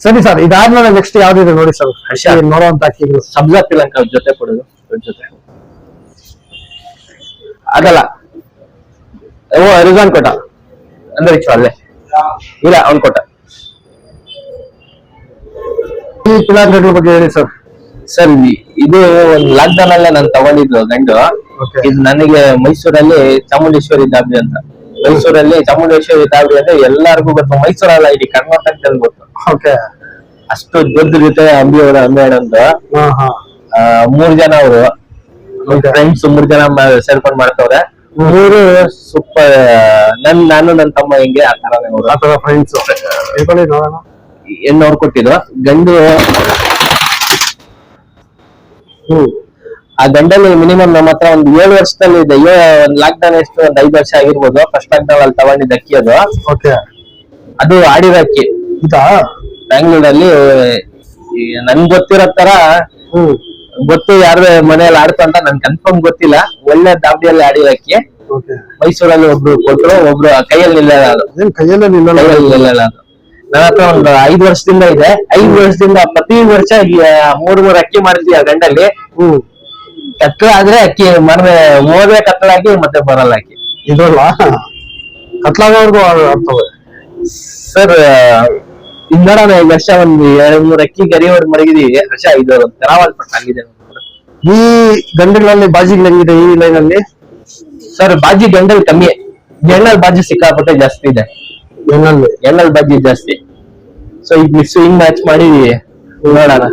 ಸರಿ ಸರ್, ಇದಾದ್ಮೇಲೆ ನೆಕ್ಸ್ಟ್ ಯಾವ್ದಿದೆ ನೋಡಿ ಸರ್ ನೋಡುವಂತ ಅಕ್ಕಿಗಳು? ಸಬ್ಜಾ ಪಿಲಾಂಕ ಜೊತೆ ಕೊಡೋದು ಜೊತೆ ಅದಲ್ಲ. ರಿಜಾನ್ ಕೊಟ್ಟ ಅಂದ್ರೆ ಅಲ್ಲೇ ಇಲ್ಲ, ಅವ್ನ್ ಕೊಟ್ಟ. ಈ ಪಿಲಾಂಕಗಳ ಬಗ್ಗೆ ಹೇಳಿ ಸರ್. ಸರ್ ಇದು ಒಂದು ಲಾಕ್ಡೌನ್ ಅಲ್ಲೇ ನಾನು ತಗೊಂಡಿದ್ದು ಗಂಡು. ಇದು ನನಗೆ ಮೈಸೂರಲ್ಲಿ ಚಾಮುಂಡೇಶ್ವರಿ ದಾಬಿ ಅಂತ. ಮೈಸೂರಲ್ಲಿ ಚಾಮುಂಡೇಶ್ವರಿ ದಾಬಿ ಅಂದ್ರೆ ಎಲ್ಲರಿಗೂ ಗೊತ್ತು, ಮೈಸೂರಲ್ಲ ಇಡೀ ಕರ್ನಾಟಕದಲ್ಲಿ ಗೊತ್ತು. ಅಷ್ಟು ದೊಡ್ಡ ಜೊತೆ ಅಂಬಿಯವರ ಅಂಬೇಡ್ ಅಂತ 3 ಜನ ಅವರು ಫ್ರೆಂಡ್ಸ್, 3 ಜನ ಸೇರ್ಕೊಂಡ್ ಮಾಡ್ತವ್ರೆ. 3 ಸೂಪರ್. ನಾನು ನನ್ನ ತಮ್ಮ ಹಿಂಗೆ ಆ ತರ ಫ್ರೆಂಡ್ಸ್ ಹೆಣ್ಣು ಅವ್ರು ಕೊಟ್ಟಿದ್ರು. ಗಂಡು ಆ ಗಂಡಲ್ಲಿ ಮಿನಿಮಮ್ ನಮ್ಮ ಹತ್ರ ಒಂದು 7 ವರ್ಷದಲ್ಲಿ ಇದೆ. ಒಂದ್ ಲಾಕ್ಡೌನ್ ಎಷ್ಟು ಒಂದ್ 5 ವರ್ಷ ಆಗಿರ್ಬೋದು. ಫಸ್ಟ್ ಲಾಕ್ಡೌನ್ ಅಲ್ಲಿ ತಗೊಂಡಿದ್ದ ಅಕ್ಕಿ ಅದು. ಅದು ಆಡಿರೋ ಅಕ್ಕಿ. ಬ್ಯಾಂಗ್ಳೂರಲ್ಲಿ ನನ್ ಗೊತ್ತಿರೋ ತರ ಗೊತ್ತು, ಯಾರು ಮನೆಯಲ್ಲಿ ಆಡ್ತು ಅಂತ ನನ್ ಕನ್ಫರ್ಮ್ ಗೊತ್ತಿಲ್ಲ. ಒಳ್ಳೆ ದಾಬಡಿಯಲ್ಲಿ ಆಡಿರೋ ಅಕ್ಕಿ. ಮೈಸೂರಲ್ಲಿ ಒಬ್ರು ಕೊಟ್ರು, ಒಬ್ರು ಕೈಯಲ್ಲಿ ನಿಲ್ಲಲ್ಲ ಅದು. ನಿಲ್ಲಲ್ಲ ಅದು. ನನ್ನ ಹತ್ರ ಒಂದು 5 ವರ್ಷದಿಂದ ಇದೆ. 5 ವರ್ಷದಿಂದ ಪ್ರತಿ ವರ್ಷ 3 ಅಕ್ಕಿ ಮಾಡ್ತೀವಿ ಆ ಗಂಡಲ್ಲಿ. ಕತ್ಲ ಆದ್ರೆ ಅಕ್ಕಿ ಮೋದ್ರೆ ಕತ್ಲಾಗಿ ಮತ್ತೆ ಬರಲ್ಲ ಅಕ್ಕಿ. ಇದಲ್ಲ ಕತ್ಲಾಗೋರ್ಗು ಆಗ್ತವೆ ಸರ್. ಇದ್ ನೋಡೋಣ, ಈ ವರ್ಷ ಒಂದ್ 2-3 ಅಕ್ಕಿ ಗರಿ ಹೊಡೆದ್ ಮಡಗಿದೀವಿ. ವರ್ಷ ಇದು ತೆರಾವಲ್ಪಟ್ಟ ಆಗಿದೆ. ಈ ಗಂಡುಗಳಲ್ಲಿ ಬಾಜಿಗಳು ಹೆಂಗಿದೆ ಈ ಲೈನ್ ಅಲ್ಲಿ ಸರ್? ಬಾಜಿ ಗಂಡಲ್ ಕಮ್ಮಿ, ಹೆಣ್ಣಲ್ ಬಾಜಿ ಸಿಕ್ಕಾಪಟ್ಟೆ ಜಾಸ್ತಿ ಇದೆ. ಹೆಣ್ಣಲ್ ಬಾಜಿ ಜಾಸ್ತಿ. ಸೊ ಈಗ ಮಿಕ್ಸ್ ಹಿಂಗ್ ಮ್ಯಾಚ್ ಮಾಡಿದೀವಿ, ನೋಡೋಣ.